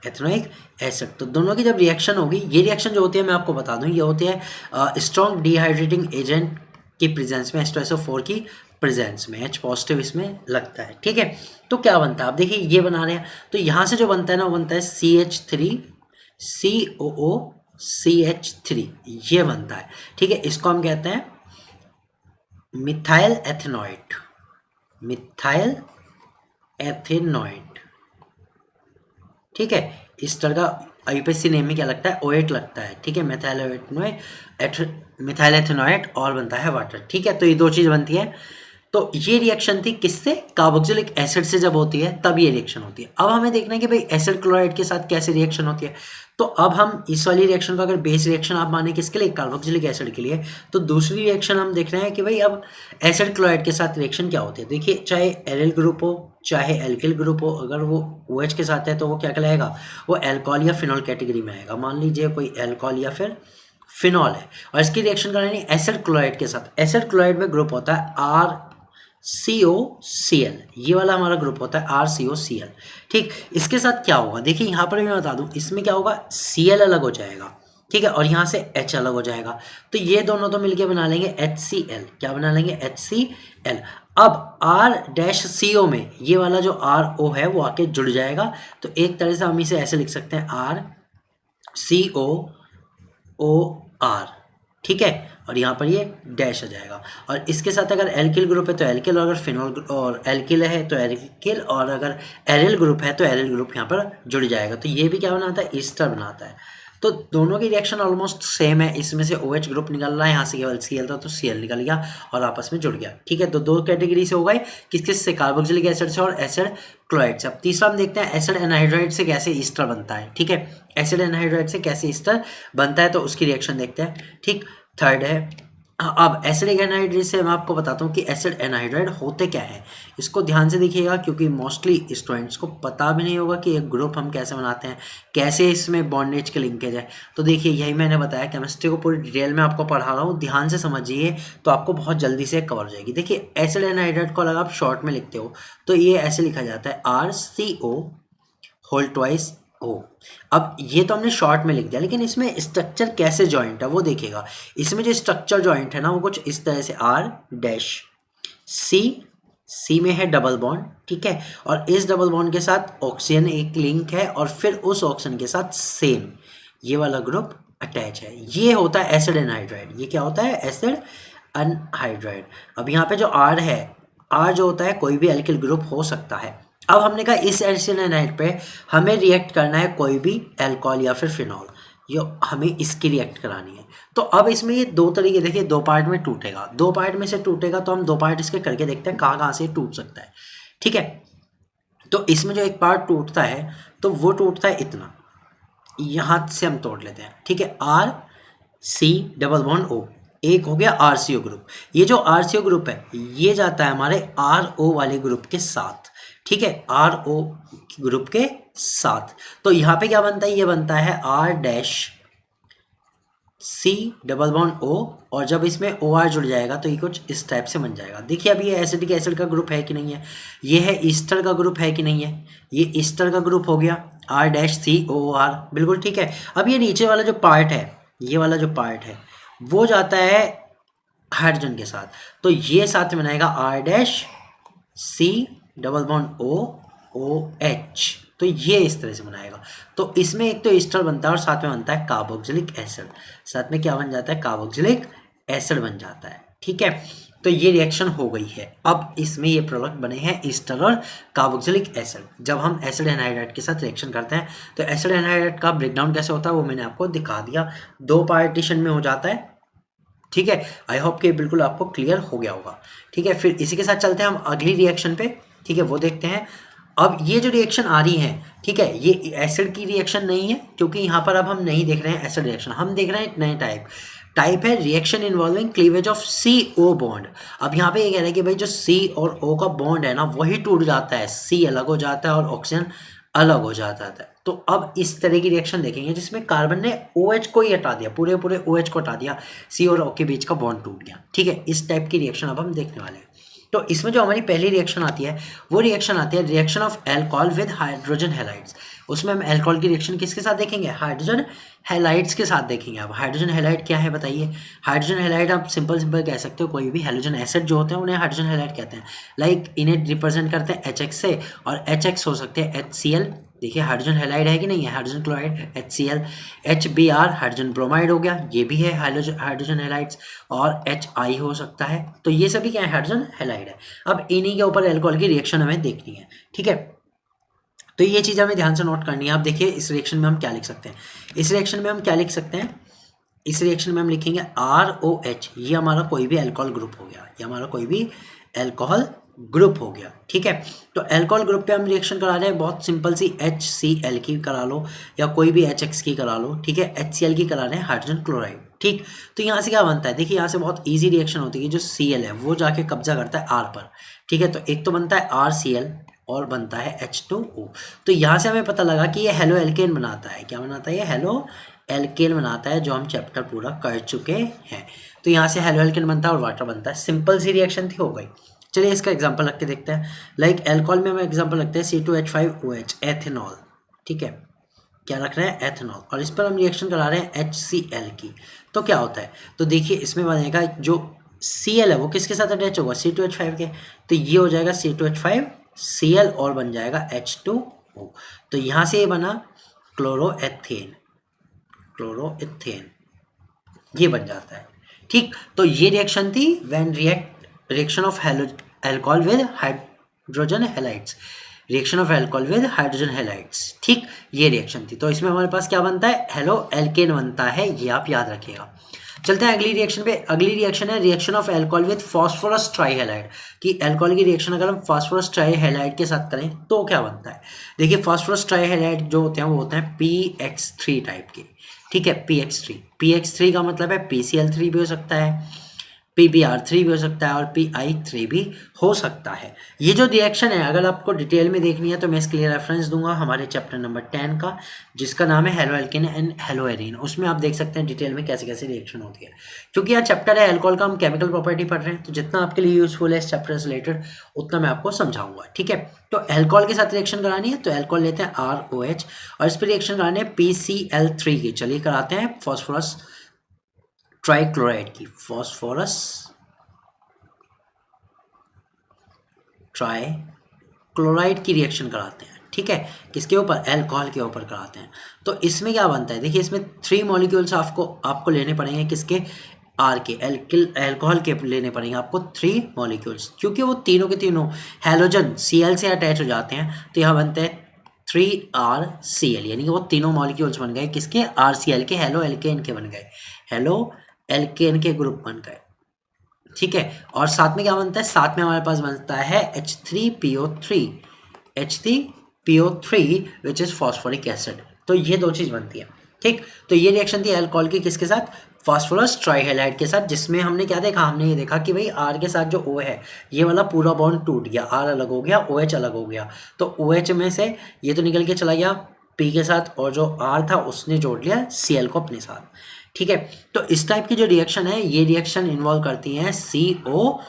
एथेनोइक एसिड। तो दोनों की जब रिएक्शन होगी, ये रिएक्शन जो होती है मैं आपको बता दूं, ये होती है स्ट्रॉन्ग डिहाइड्रेटिंग एजेंट की प्रेजेंस में, H2SO4 की प्रेजेंस में, H पॉजिटिव इसमें लगता है, ठीक है। तो क्या बनता है, आप देखिए ये बना रहे हैं, तो यहाँ से जो बनता है ना वो बनता है CH3COOCH3, ये बनता है, ठीक है। इसको हम कहते हैं मिथाइल एथेनॉइड, मिथाइल एथेनॉइड, ठीक है। इस तरह का IUPAC नेम में क्या लगता है, OH लगता है, ठीक है, मिथाइल एथेनॉइड और बनता है वाटर, ठीक है। तो ये दो चीज़ बनती है। तो ये रिएक्शन थी किससे, कार्बोक्सिलिक एसिड से जब होती है तब ये रिएक्शन होती है। अब हमें देखना है कि भाई एसिड क्लोराइड के साथ कैसे रिएक्शन होती है। तो अब हम इस वाली रिएक्शन को अगर बेस रिएक्शन आप माने किसके लिए, कार्बोक्सिलिक एसिड के लिए, तो दूसरी रिएक्शन हम देख रहे हैं कि भाई अब एसिड क्लोराइड के साथ रिएक्शन क्या होती है। देखिए चाहे एरिल ग्रुप हो चाहे एल्किल ग्रुप हो, अगर वो OH के साथ है तो वो क्या कहलाएगा, वो अल्कोहल या फिनॉल कैटेगरी में आएगा। मान लीजिए कोई अल्कोहल या फिर फिनॉल है और इसकी रिएक्शन करानी एसिड क्लोराइड के साथ। एसिड क्लोराइड में ग्रुप होता है RCOCl, ये वाला हमारा ग्रुप होता है RCOCl, ठीक। इसके साथ क्या होगा, देखिए यहाँ पर मैं बता दूं, इसमें क्या होगा, Cl अलग हो जाएगा, ठीक है, और यहाँ से H अलग हो जाएगा। तो ये दोनों तो मिलके बना लेंगे HCl, क्या बना लेंगे, HCl। अब R-CO में ये वाला जो RO है वो आके जुड़ जाएगा। तो एक तरह से हम इसे ऐसे लिख सकते हैं RCO ओ आर, ठीक है, और यहाँ पर ये डैश आ जाएगा। और इसके साथ अगर एल्किल ग्रुप है तो एल्किल, और अगर फिनॉल और एल्किल है तो एल्किल, और अगर एरिल ग्रुप है तो एरिल ग्रुप यहाँ पर जुड़ जाएगा। तो ये भी क्या बनाता है, ईस्टर बनाता है। तो दोनों की रिएक्शन ऑलमोस्ट सेम है। इसमें से OH ग्रुप निकल रहा है, यहाँ से केवल Cl था तो Cl निकल गया और आपस में जुड़ गया, ठीक है। तो दो कैटेगरी से हो गए, किस किस से, कार्बोक्सिलिक एसिड से और एसिड क्लोराइड से। अब तीसरा हम देखते हैं एसिड एनहाइड्राइड से कैसे ईस्टर बनता है, ठीक है। एसिड एनहाइड्राइड से कैसे ईस्टर बनता है तो उसकी रिएक्शन देखते हैं, ठीक। थर्ड है, अब एसिडिक एनहाइड्राइड से मैं आपको बताता हूँ कि एसिड एनहाइड्राइड होते क्या है। इसको ध्यान से देखिएगा क्योंकि मोस्टली स्टूडेंट्स को पता भी नहीं होगा कि एक ग्रुप हम कैसे बनाते हैं, कैसे इसमें बॉन्डेज के लिंकेज है। तो देखिए यही मैंने बताया, केमिस्ट्री को पूरी डिटेल में आपको पढ़ा रहा हूँ, ध्यान से समझिए तो आपको बहुत जल्दी से कवर हो जाएगी। देखिए एसिड एनहाइड्राइड को अगर आप शॉर्ट में लिखते हो तो ये ऐसे लिखा जाता है RCO होल ट्वाइस O। अब ये तो हमने शॉर्ट में लिख दिया, लेकिन इसमें स्ट्रक्चर कैसे जॉइंट है वो देखिएगा। इसमें जो स्ट्रक्चर जॉइंट है ना वो कुछ इस तरह से R डैश C में है डबल बॉन्ड, ठीक है, और इस डबल बॉन्ड के साथ ऑक्सीजन एक लिंक है और फिर उस ऑक्सीजन के साथ सेम ये वाला ग्रुप अटैच है। ये होता है एसिड एनहाइड्राइड। ये क्या होता है, एसिड अनहाइड्राइड। अब यहाँ पे जो R है, R जो होता है कोई भी एल्किल ग्रुप हो सकता है। अब हमने कहा इस एसिड एनहाइड पे हमें रिएक्ट करना है कोई भी अल्कोहल या फिर फिनॉल, ये हमें इसकी रिएक्ट करानी है। तो अब इसमें ये दो तरीके, देखिए दो पार्ट में टूटेगा, दो पार्ट में से टूटेगा तो हम दो पार्ट इसके करके देखते हैं कहाँ कहाँ से टूट सकता है, ठीक है। तो इसमें जो एक पार्ट टूटता है तो वो टूटता है इतना, यहाँ से हम तोड़ लेते हैं, ठीक है। RC डबल बॉन्ड O, एक हो गया RCO ग्रुप। ये जो RCO ग्रुप है ये जाता है हमारे RO वाले ग्रुप के साथ, ठीक है, RO ग्रुप के साथ। तो यहाँ पे क्या बनता है, ये बनता है R dash C double bond O, और जब इसमें OR जुड़ जाएगा तो ये कुछ इस टाइप से बन जाएगा। देखिए अभी ये एसिडिक एसिड का ग्रुप है कि नहीं है, ये है ईस्टर का ग्रुप है कि नहीं है, ये ईस्टर का ग्रुप हो गया R डैश COOR, बिल्कुल ठीक है। अब ये नीचे वाला जो पार्ट है, ये वाला जो पार्ट है वो जाता है हाइड्रोजन के साथ, तो ये साथ में बनाएगा R dash C double bond OH। तो ये इस तरह से बनाएगा। तो इसमें एक तो ईस्टर बनता है और साथ में बनता है कार्बोक्सिलिक एसिड, साथ में क्या बन जाता है, कार्बोक्सिलिक एसिड बन जाता है, ठीक है। तो ये रिएक्शन हो गई है। अब इसमें ये प्रोडक्ट बने हैं ईस्टर और कार्बोक्सिलिक एसिड। जब हम एसिड एनहाइड्राइड के साथ रिएक्शन करते हैं तो एसिड एनहाइड्राइड का ब्रेकडाउन कैसे होता है वो मैंने आपको दिखा दिया, दो पार्टीशन में हो जाता है, ठीक है। आई होप कि बिल्कुल आपको क्लियर हो गया होगा, ठीक है। फिर इसी के साथ चलते हैं हम अगली रिएक्शन पे, ठीक है, वो देखते हैं। अब ये जो रिएक्शन आ रही है, ठीक है, ये एसिड की रिएक्शन नहीं है क्योंकि यहाँ पर अब हम नहीं देख रहे हैं एसिड रिएक्शन, हम देख रहे हैं एक नए टाइप है reaction involving cleavage of CO bond. अब यहाँ पे ये कह रहे हैं कि भाई जो C और O का बॉन्ड है ना वही टूट जाता है, C अलग हो जाता है और ऑक्सीजन अलग हो जाता है। तो अब इस तरह की रिएक्शन देखेंगे जिसमें कार्बन ने OH को ही हटा दिया, पूरे OH को हटा दिया, C और O के बीच का बॉन्ड टूट गया, ठीक है। इस टाइप की रिएक्शन अब हम देखने वाले हैं। तो इसमें जो हमारी पहली रिएक्शन आती है वो रिएक्शन आती है reaction of alcohol with hydrogen halides. उसमें हम अल्कोहल की रिएक्शन किसके साथ देखेंगे, हाइड्रोजन हैलाइड्स के साथ देखेंगे। अब हाइड्रोजन हैलाइड क्या है बताइए। हाइड्रोजन हैलाइड आप सिंपल कह सकते हो, कोई भी हैलोजन एसिड जो होते हैं उन्हें हाइड्रोजन हैलाइड कहते हैं। लाइक इन्हें रिप्रेजेंट करते हैं HX से, और HX हो सकते हैं HCl। देखिए हाइड्रोजन हैलाइड है कि नहीं है, hydrogen chloride HCl, HBr hydrogen bromide हो गया, ये भी है हाइड्रोजन हैलाइड्स, और HI हो सकता है। तो ये सभी क्या है, हाइड्रोजन हैलाइड है। अब इन्हीं के ऊपर अल्कोहल की रिएक्शन हमें देखनी है, ठीक है। तो ये चीज़ हमें ध्यान से नोट करनी है। आप देखिए इस रिएक्शन में हम क्या लिख सकते हैं, इस रिएक्शन में हम क्या लिख सकते हैं, इस रिएक्शन में हम लिखेंगे ROH, ये हमारा कोई भी अल्कोहल ग्रुप हो गया, ये हमारा कोई भी अल्कोहल ग्रुप हो गया, ठीक है। तो अल्कोहल ग्रुप पे हम रिएक्शन करा रहे हैं, बहुत सिंपल सी HCl की करा लो या कोई भी HX की करा लो, ठीक है। HCl की करा रहे हैं हाइड्रोजन क्लोराइड, ठीक। तो यहाँ से क्या बनता है, देखिए यहाँ से बहुत ईजी रिएक्शन होती है, जो Cl है वो जाके कब्जा करता है R पर, ठीक है। तो एक तो बनता है RCl और बनता है H2O। तो यहाँ से हमें पता लगा कि ये हेलो एल्केन बनाता है, क्या बनाता है, ये हेलो एल्केन बनाता है, जो हम चैप्टर पूरा कर चुके हैं। तो यहाँ से हेलो एल्केन बनता है और वाटर बनता है, सिंपल सी रिएक्शन थी, हो गई। चलिए इसका एग्जांपल रख के देखते हैं। लाइक अल्कोहल में हम एग्जांपल रखते हैं C2H5OH एथेनॉल, ठीक है, क्या रख रहे हैं, एथेनॉल, और इस पर हम रिएक्शन करा रहे हैं HCl की। तो क्या होता है, तो देखिए इसमें बनेगा जो Cl है वो किसके साथ अटैच होगा, C2H5 के, तो ये हो जाएगा C2H5Cl और बन जाएगा H2O। तो यहाँ से ये बना क्लोरोएथेन, ये बन जाता है। ठीक, तो ये रिएक्शन थी when reaction of alcohol with hydrogen halides, reaction of alcohol with hydrogen halides. ठीक, ये रिएक्शन थी। तो इसमें हमारे पास क्या बनता है, हेलो एल्केन बनता है, ये आप याद रखिएगा। चलते हैं अगली रिएक्शन पे। अगली रिएक्शन है reaction of alcohol with phosphorus trihalide, कि अल्कोहल की रिएक्शन अगर हम फास्फोरस ट्राइहैलाइड के साथ करें तो क्या बनता है। देखिए फास्फोरस ट्राइहैलाइड जो होते हैं वो होते हैं PX3 टाइप के। ठीक है, PX3 का मतलब है PCl3 भी हो सकता है, PBr3 भी हो सकता है और PI3 भी हो सकता है। ये जो रिएक्शन है अगर आपको डिटेल में देखनी है तो मैं इसके लिए रेफरेंस दूंगा हमारे चैप्टर नंबर 10 का, जिसका नाम है halo alkane and hello arene. उसमें आप देख सकते हैं डिटेल में कैसे कैसे रिएक्शन होती है। क्योंकि यहाँ चैप्टर है अल्कोहल का, हम केमिकल प्रॉपर्टी पढ़ रहे हैं, तो जितना आपके लिए यूजफुल है इस चैप्टर से रिलेटेड उतना मैं आपको समझाऊंगा। ठीक है, तो अल्कोहल के साथ रिएक्शन करानी है तो अल्कोहल लेते हैं ROH और इस पर रिएक्शन करानी है PCl3 की। चलिए कराते हैं फॉस्फोरस ट्राइक्लोराइड की, फॉस्फोरस ट्राइक्लोराइड की रिएक्शन कराते हैं। ठीक है, किसके ऊपर, अल्कोहल के ऊपर कराते हैं। तो इसमें क्या बनता है, देखिए इसमें 3 मॉलिक्यूल्स आपको लेने पड़ेंगे, किसके, आर के, अल्कोहल के लेने पड़ेंगे आपको 3 मॉलिक्यूल्स, क्योंकि वो तीनों के तीनों हैलोजन Cl से अटैच हो जाते हैं। तो यहाँ बनते हैं 3RCl, यानी कि वो तीनों मॉलिक्यूल्स बन गए किसके, RCl के, हेलो एल्केन के बन गए, हेलो एल्केन के ग्रुप बन गए। ठीक है, और साथ में क्या बनता है, साथ में हमारे पास बनता है H3PO3 which is phosphoric acid. तो ये दो चीज बनती है। ठीक, तो ये रिएक्शन थी अल्कोहल की किसके साथ, फास्फोरस ट्राइहैलाइड के साथ, जिसमें हमने क्या देखा, हमने ये देखा कि भाई R के साथ जो O है ये वाला पूरा बॉन्ड टूट गया, R अलग हो गया, OH अलग हो गया। तो OH में से ये तो निकल के चला गया P के साथ, और जो R था उसने जोड़ लिया Cl को अपने साथ। ठीक है, तो इस टाइप की जो रिएक्शन है ये रिएक्शन इन्वॉल्व करती है CO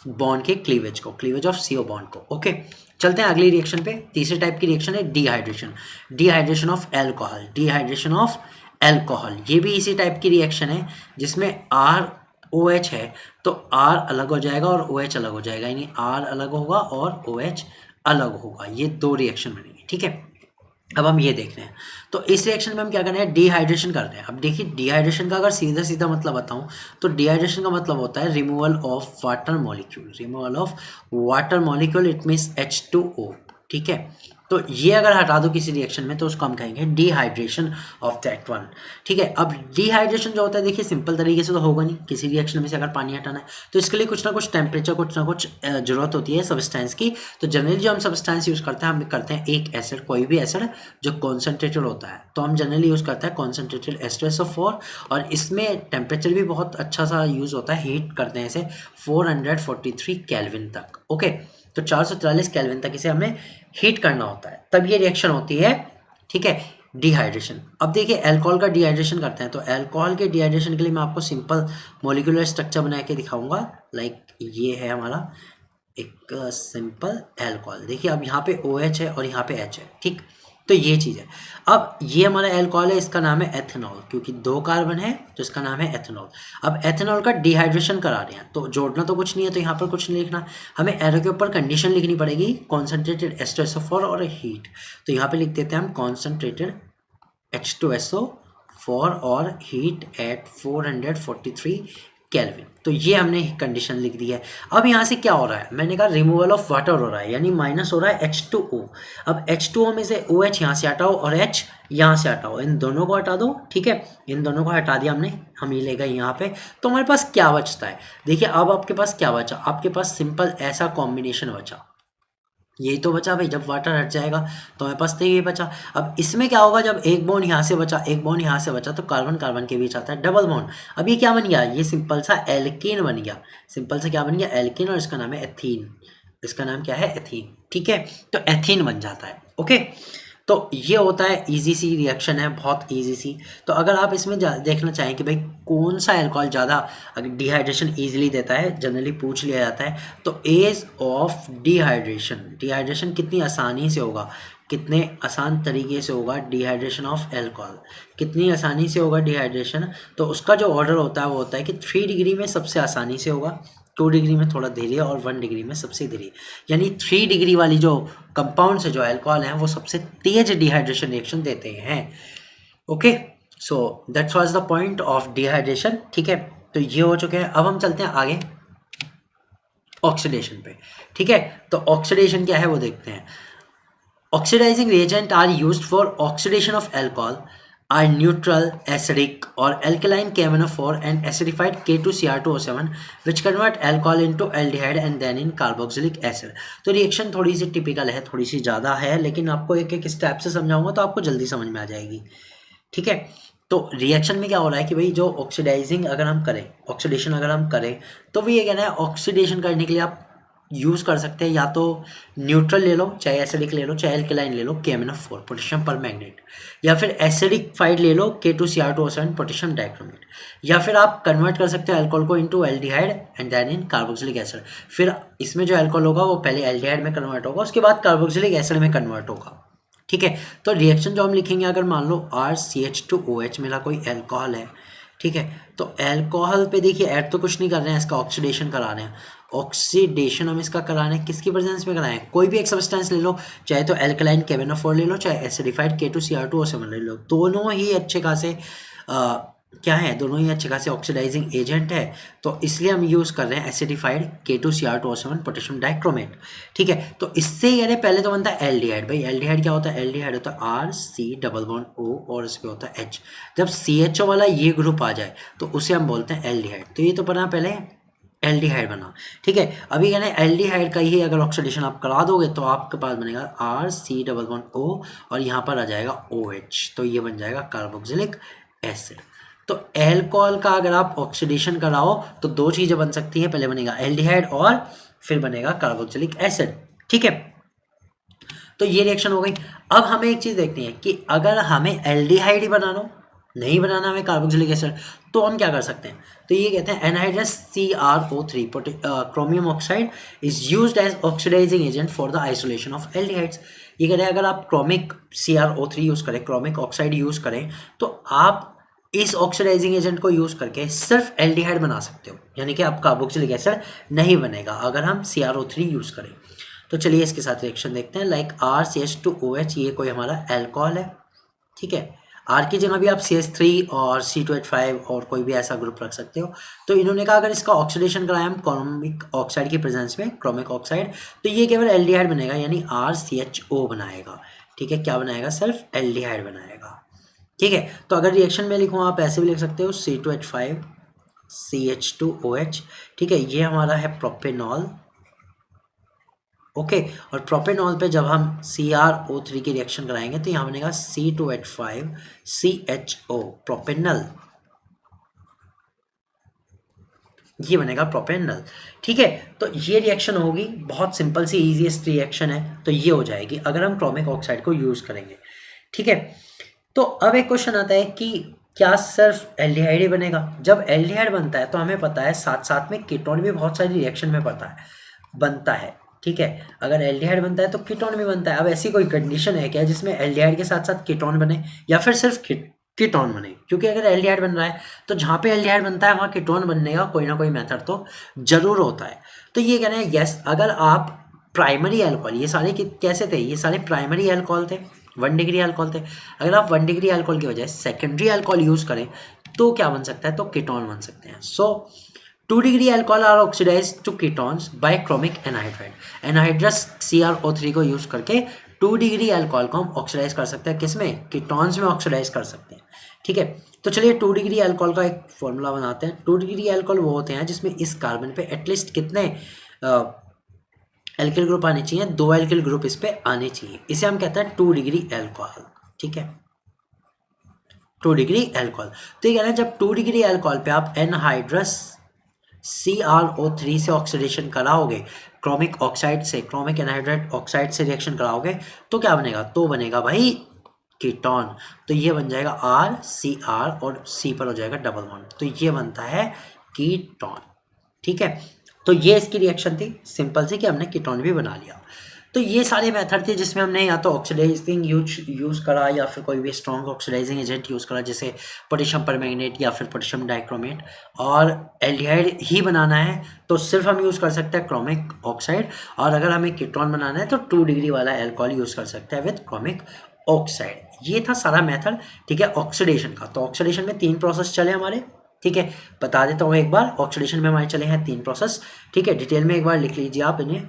बॉन्ड के क्लीवेज को, क्लीवेज ऑफ CO बॉन्ड को। ओके, चलते हैं अगली रिएक्शन पे। तीसरे टाइप की रिएक्शन है dehydration of alcohol, dehydration of alcohol. ये भी इसी टाइप की रिएक्शन है जिसमें ROH है तो R अलग हो जाएगा और OH अलग हो जाएगा, यानी R अलग होगा और OH अलग होगा। ये दो रिएक्शन बनेंगे। ठीक है, अब हम ये देख रहे हैं। तो इस रिएक्शन में हम क्या कर रहे हैं, डिहाइड्रेशन कर रहे हैं। अब देखिए डिहाइड्रेशन का अगर सीधा सीधा मतलब बताऊं तो डिहाइड्रेशन का मतलब होता है removal of water molecule, removal of water molecule, it means H2O। ठीक है, तो ये अगर हटा दो किसी रिएक्शन में तो उसको हम कहेंगे डिहाइड्रेशन ऑफ दैट वन। ठीक है, अब डिहाइड्रेशन जो होता है देखिए सिंपल तरीके से तो होगा नहीं, किसी रिएक्शन में से अगर पानी हटाना है तो इसके लिए कुछ ना कुछ टेम्परेचर, कुछ ना कुछ जरूरत होती है सब्सटेंस की। तो जनरली जो हम सब्सटेंस यूज करते हैं, हम करते हैं एक एसिड, कोई भी एसिड जो कॉन्सेंट्रेटेड होता है, तो हम जनरली यूज करते हैं कॉन्सेंट्रेटेड H2SO4, और इसमें टेम्परेचर भी बहुत अच्छा सा यूज होता है, हीट करते हैं इसे 443 केल्विन तक। ओके, तो 443 केल्विन तक इसे हमें हीट करना होता है, तब ये रिएक्शन होती है। ठीक है, डिहाइड्रेशन। अब देखिए अल्कोहल का डिहाइड्रेशन करते हैं, तो अल्कोहल के डिहाइड्रेशन के लिए मैं आपको सिंपल मॉलिक्यूलर स्ट्रक्चर बना के दिखाऊंगा। लाइक ये है हमारा एक सिंपल अल्कोहल। देखिए अब यहाँ पे OH है और यहाँ पे H है। ठीक, तो ये चीज़ है। अब ये हमारा अल्कोहल है, इसका नाम है एथेनॉल, क्योंकि 2 कार्बन है तो इसका नाम है एथेनॉल। अब एथेनॉल का डिहाइड्रेशन करा रहे हैं तो जोड़ना तो कुछ नहीं है, तो यहाँ पर कुछ नहीं लिखना, हमें एरो के ऊपर कंडीशन लिखनी पड़ेगी, कॉन्सेंट्रेटेड H2SO4 और हीट। तो यहाँ पे लिख देते हैं हम कॉन्सेंट्रेटेड H2SO4 और हीट एट 443 केल्विन। तो ये हमने कंडीशन लिख दी है। अब यहाँ से क्या हो रहा है, मैंने कहा रिमूवल ऑफ वाटर हो रहा है, यानी माइनस हो रहा है H2O। अब H2O में से OH यहाँ से हटाओ और H यहाँ से हटाओ, इन दोनों को हटा दो। ठीक है, इन दोनों को हटा दिया हमने, हम ये ले गए यहाँ पे। तो हमारे पास क्या बचता है, देखिए अब आपके पास क्या बचा, आपके पास सिंपल ऐसा कॉम्बिनेशन बचा, यही तो बचा भाई। जब वाटर हट जाएगा तो हमारे पास तो ये बचा। अब इसमें क्या होगा, जब एक बॉन्ड यहाँ से बचा, एक बॉन्ड यहाँ से बचा, तो कार्बन कार्बन के बीच आता है डबल बॉन्ड। अब ये क्या बन गया, ये सिंपल सा एल्केन बन गया, सिंपल सा क्या बन गया, एल्केन, और इसका नाम है एथीन, इसका नाम क्या है, एथीन। ठीक है, तो एथीन बन जाता है। ओके, तो ये होता है, इजी सी रिएक्शन है, बहुत इजी सी। तो अगर आप इसमें देखना चाहें कि भाई कौन सा अल्कोहल ज़्यादा अगर डिहाइड्रेशन इजीली देता है, जनरली पूछ लिया जाता है, तो एज ऑफ डिहाइड्रेशन, डिहाइड्रेशन कितनी आसानी से होगा, कितने आसान तरीके से होगा डिहाइड्रेशन ऑफ अल्कोहल, कितनी आसानी से होगा डिहाइड्रेशन, तो उसका जो ऑर्डर होता है वो होता है कि 3 डिग्री में सबसे आसानी से होगा, 2 डिग्री में थोड़ा धीरे और 1 डिग्री में सबसे धीरे। यानी 3 डिग्री वाली जो कंपाउंड से जो अल्कोहल है वो सबसे तेज डिहाइड्रेशन रिएक्शन देते हैं। Okay, so that's was the point of dehydration. ठीक है, तो ये हो चुके हैं। अब हम चलते हैं आगे ऑक्सीडेशन पे। ठीक है, तो ऑक्सीडेशन क्या है वो देखते हैं। Oxidizing reagent are used for oxidation of alcohol, are neutral, acidic or alkaline KMnO4 and acidified K2Cr2O7 which convert alcohol into aldehyde and then in carboxylic acid। तो रिएक्शन थोड़ी सी टिपिकल है, थोड़ी सी ज़्यादा है, लेकिन आपको एक एक स्टेप से समझाऊंगा तो आपको जल्दी समझ में आ जाएगी। ठीक है, तो रिएक्शन में क्या हो रहा है कि भाई जो ऑक्सीडाइजिंग अगर हम करें, ऑक्सीडेशन अगर हम करें, तो भी ये कहना है ऑक्सीडेशन करने के लिए आप यूज़ कर सकते हैं या तो न्यूट्रल ले लो, चाहे एसिडिक ले लो, चाहे एल्कलाइन ले लो KMnO4 पोटेशियम परमैंगनेट, या फिर एसिडिक फाइड ले लो K2Cr2O7 पोटेशियम डाइक्रोमेट, या फिर आप कन्वर्ट कर सकते हो अल्कोहल को into aldehyde and then in carboxylic acid. फिर इसमें जो अल्कोहल होगा वो पहले एल्डिहाइड में कन्वर्ट होगा, उसके बाद कार्बोक्सिलिक एसिड में कन्वर्ट होगा। ठीक है, तो रिएक्शन जो हम लिखेंगे, अगर मान लो RCH2OH मिला कोई अल्कोहल है, ठीक है, तो अल्कोहल पे देखिए ऐड तो कुछ नहीं कर रहे हैं, इसका ऑक्सीडेशन करा रहे हैं। ऑक्सीडेशन हम इसका करा रहे हैं किसकी प्रेजेंस में कराएं, कोई भी एक सब्सटेंस ले लो, चाहे तो एल्कलाइन KMnO4 ले लो, चाहे एसिडिफाइड K2Cr2O7 ले लो, दोनों ही अच्छे खासे क्या है, दोनों ही अच्छे खासे ऑक्सीडाइजिंग एजेंट है। तो इसलिए हम यूज़ कर रहे हैं एसिडिफाइड K2Cr2O7 पोटेशियम डाइक्रोमेट। ठीक है, तो इससे यानी पहले तो बनता है एल्डिहाइड। भाई एल्डिहाइड क्या होता है, एल्डिहाइड होता है RC डबल बॉन्ड O और इस पे होता है H। जब CHO वाला ये ग्रुप आ जाए तो उसे हम बोलते हैं एल्डिहाइड। तो ये तो बना पहले एल्डिहाइड बना। ठीक है, अभी कहना है एल्डिहाइड का ही अगर ऑक्सीडेशन आप करा दोगे तो आपके पास बनेगा RC डबल बॉन्ड O और यहाँ पर आ जाएगा OH, तो ये बन जाएगा कार्बोक्सिलिक एसिड। तो एल्कोहल का अगर आप ऑक्सीडेशन कराओ तो दो चीज़ें बन सकती हैं, पहले बनेगा एल्डिहाइड और फिर बनेगा कार्बोक्सिलिक एसिड। ठीक है, तो ये रिएक्शन हो गई। अब हमें एक चीज़ देखनी है कि अगर हमें एल्डिहाइड ही बनाना, नहीं बनाना हमें कार्बोक्सिलिक एसिड, तो हम क्या कर सकते हैं। तो ये कहते हैं anhydrous CrO3 chromium oxide is used as oxidizing agent for the isolation of aldehydes. ये कह रहे हैं अगर आप क्रोमिक CrO3 यूज़ करें, क्रोमिक ऑक्साइड यूज़ करें, तो आप इस ऑक्सीडाइजिंग एजेंट को यूज़ करके सिर्फ एल्डिहाइड बना सकते हो, यानी कि आप कार्बोक्सिलिक एसिड नहीं बनेगा अगर हम CrO3 यूज़ करें। तो चलिए इसके साथ रिएक्शन देखते हैं। लाइक RCH2OH, ये कोई हमारा अल्कोहल है। ठीक है, R की जगह भी आप CH3 और C2H5 और कोई भी ऐसा ग्रुप रख सकते हो। तो इन्होंने कहा अगर इसका ऑक्सीडेशन कराएं हम क्रोमिक ऑक्साइड की प्रेजेंस में, क्रोमिक ऑक्साइड, तो ये केवल एल्डिहाइड बनेगा, यानी RCHO बनाएगा। ठीक है, क्या बनाएगा, सिर्फ एल्डिहाइड बनाएगा। ठीक है, तो अगर रिएक्शन में लिखूँ आप ऐसे भी लिख सकते हो C2H5 CH2OH। ठीक है, ये हमारा है प्रोपेनॉल। ओके, और प्रोपेनॉल पे जब हम CrO3 की रिएक्शन कराएंगे तो यहाँ बनेगा C2H5 CHO प्रोपेनल, ये बनेगा प्रोपेनल। ठीक है, तो ये रिएक्शन होगी, बहुत सिंपल सी ईजीएस्ट रिएक्शन है, तो ये हो जाएगी अगर हम क्रोमिक ऑक्साइड को यूज़ करेंगे। ठीक है, तो अब एक क्वेश्चन आता है कि क्या सिर्फ एल्डिहाइड ही बनेगा। जब एल्डिहाइड बनता है तो हमें पता है साथ साथ में कीटोन भी बहुत सारी रिएक्शन में बनता है। ठीक है, अगर एल्डिहाइड बनता है तो कीटोन भी बनता है। अब ऐसी कोई कंडीशन है क्या जिसमें एल्डिहाइड के साथ साथ कीटोन बने, या फिर सिर्फ कीटोन बने। क्योंकि अगर एल्डिहाइड बन रहा है तो जहाँ पे एल्डिहाइड बनता है वहाँ कीटोन बनने का कोई ना कोई मेथड तो जरूर होता है। तो ये कहना है यस, अगर आप प्राइमरी अल्कोहल, ये सारे कैसे थे, ये सारे प्राइमरी अल्कोहल थे, 1 डिग्री अल्कोहल थे। अगर आप 1 डिग्री अल्कोहल की बजाय सेकेंडरी अल्कोहल यूज़ करें तो क्या बन सकता है, तो कीटोन बन सकते हैं। So 2 degree alcohol are oxidize to ketones by chromic anhydride. Anhydrous CrO3 को यूज़ करके 2 डिग्री अल्कोहल को हम ऑक्सीडाइज कर सकते हैं, किसमें, कीटोन्स में ऑक्सीडाइज कर सकते हैं। ठीक है, तो चलिए 2 डिग्री अल्कोहल का एक फॉर्मूला बनाते हैं। 2 डिग्री अल्कोहल वो होते हैं जिसमें इस कार्बन पे एटलीस्ट कितने एल्किल ग्रुप आने चाहिए, 2 एल्किल ग्रुप इस पे आने चाहिए, इसे हम कहते हैं 2 डिग्री अल्कोहल। ठीक है, 2 डिग्री अल्कोहल। तो ये कहना है जब 2 डिग्री अल्कोहल पे आप एनहाइड्रस CrO3 से ऑक्सीडेशन कराओगे, क्रोमिक ऑक्साइड से, क्रोमिक एनहाइड्राइड ऑक्साइड से रिएक्शन कराओगे, तो क्या बनेगा, तो बनेगा भाई कीटोन। तो ये बन जाएगा RCr और C पर हो जाएगा डबल बॉन्ड, तो ये बनता है कीटोन। ठीक है, तो ये इसकी रिएक्शन थी सिंपल सी कि हमने कीटोन भी बना लिया। तो ये सारे मेथड थे जिसमें हमने या तो ऑक्सीडाइजिंग यूज़ करा या फिर कोई भी स्ट्रॉन्ग ऑक्सीडाइजिंग एजेंट यूज़ करा, जैसे पोटेशियम परमैंगनेट या फिर पोटेशियम डाइक्रोमेट। और एल्डिहाइड ही बनाना है तो सिर्फ हम यूज़ कर सकते हैं क्रोमिक ऑक्साइड, और अगर हमें कीटोन बनाना है तो 2 डिग्री वाला एल्कोहल यूज़ कर सकते हैं विद क्रोमिक ऑक्साइड। ये था सारा मेथड, ठीक है, ऑक्सीडेशन का। तो ऑक्सीडेशन में 3 प्रोसेस चले हमारे, ठीक है, बता देता हूँ एक बार। ऑक्सीडेशन में हमारे चले हैं 3 प्रोसेस, ठीक है, डिटेल में एक बार लिख लीजिए आप इन्हें।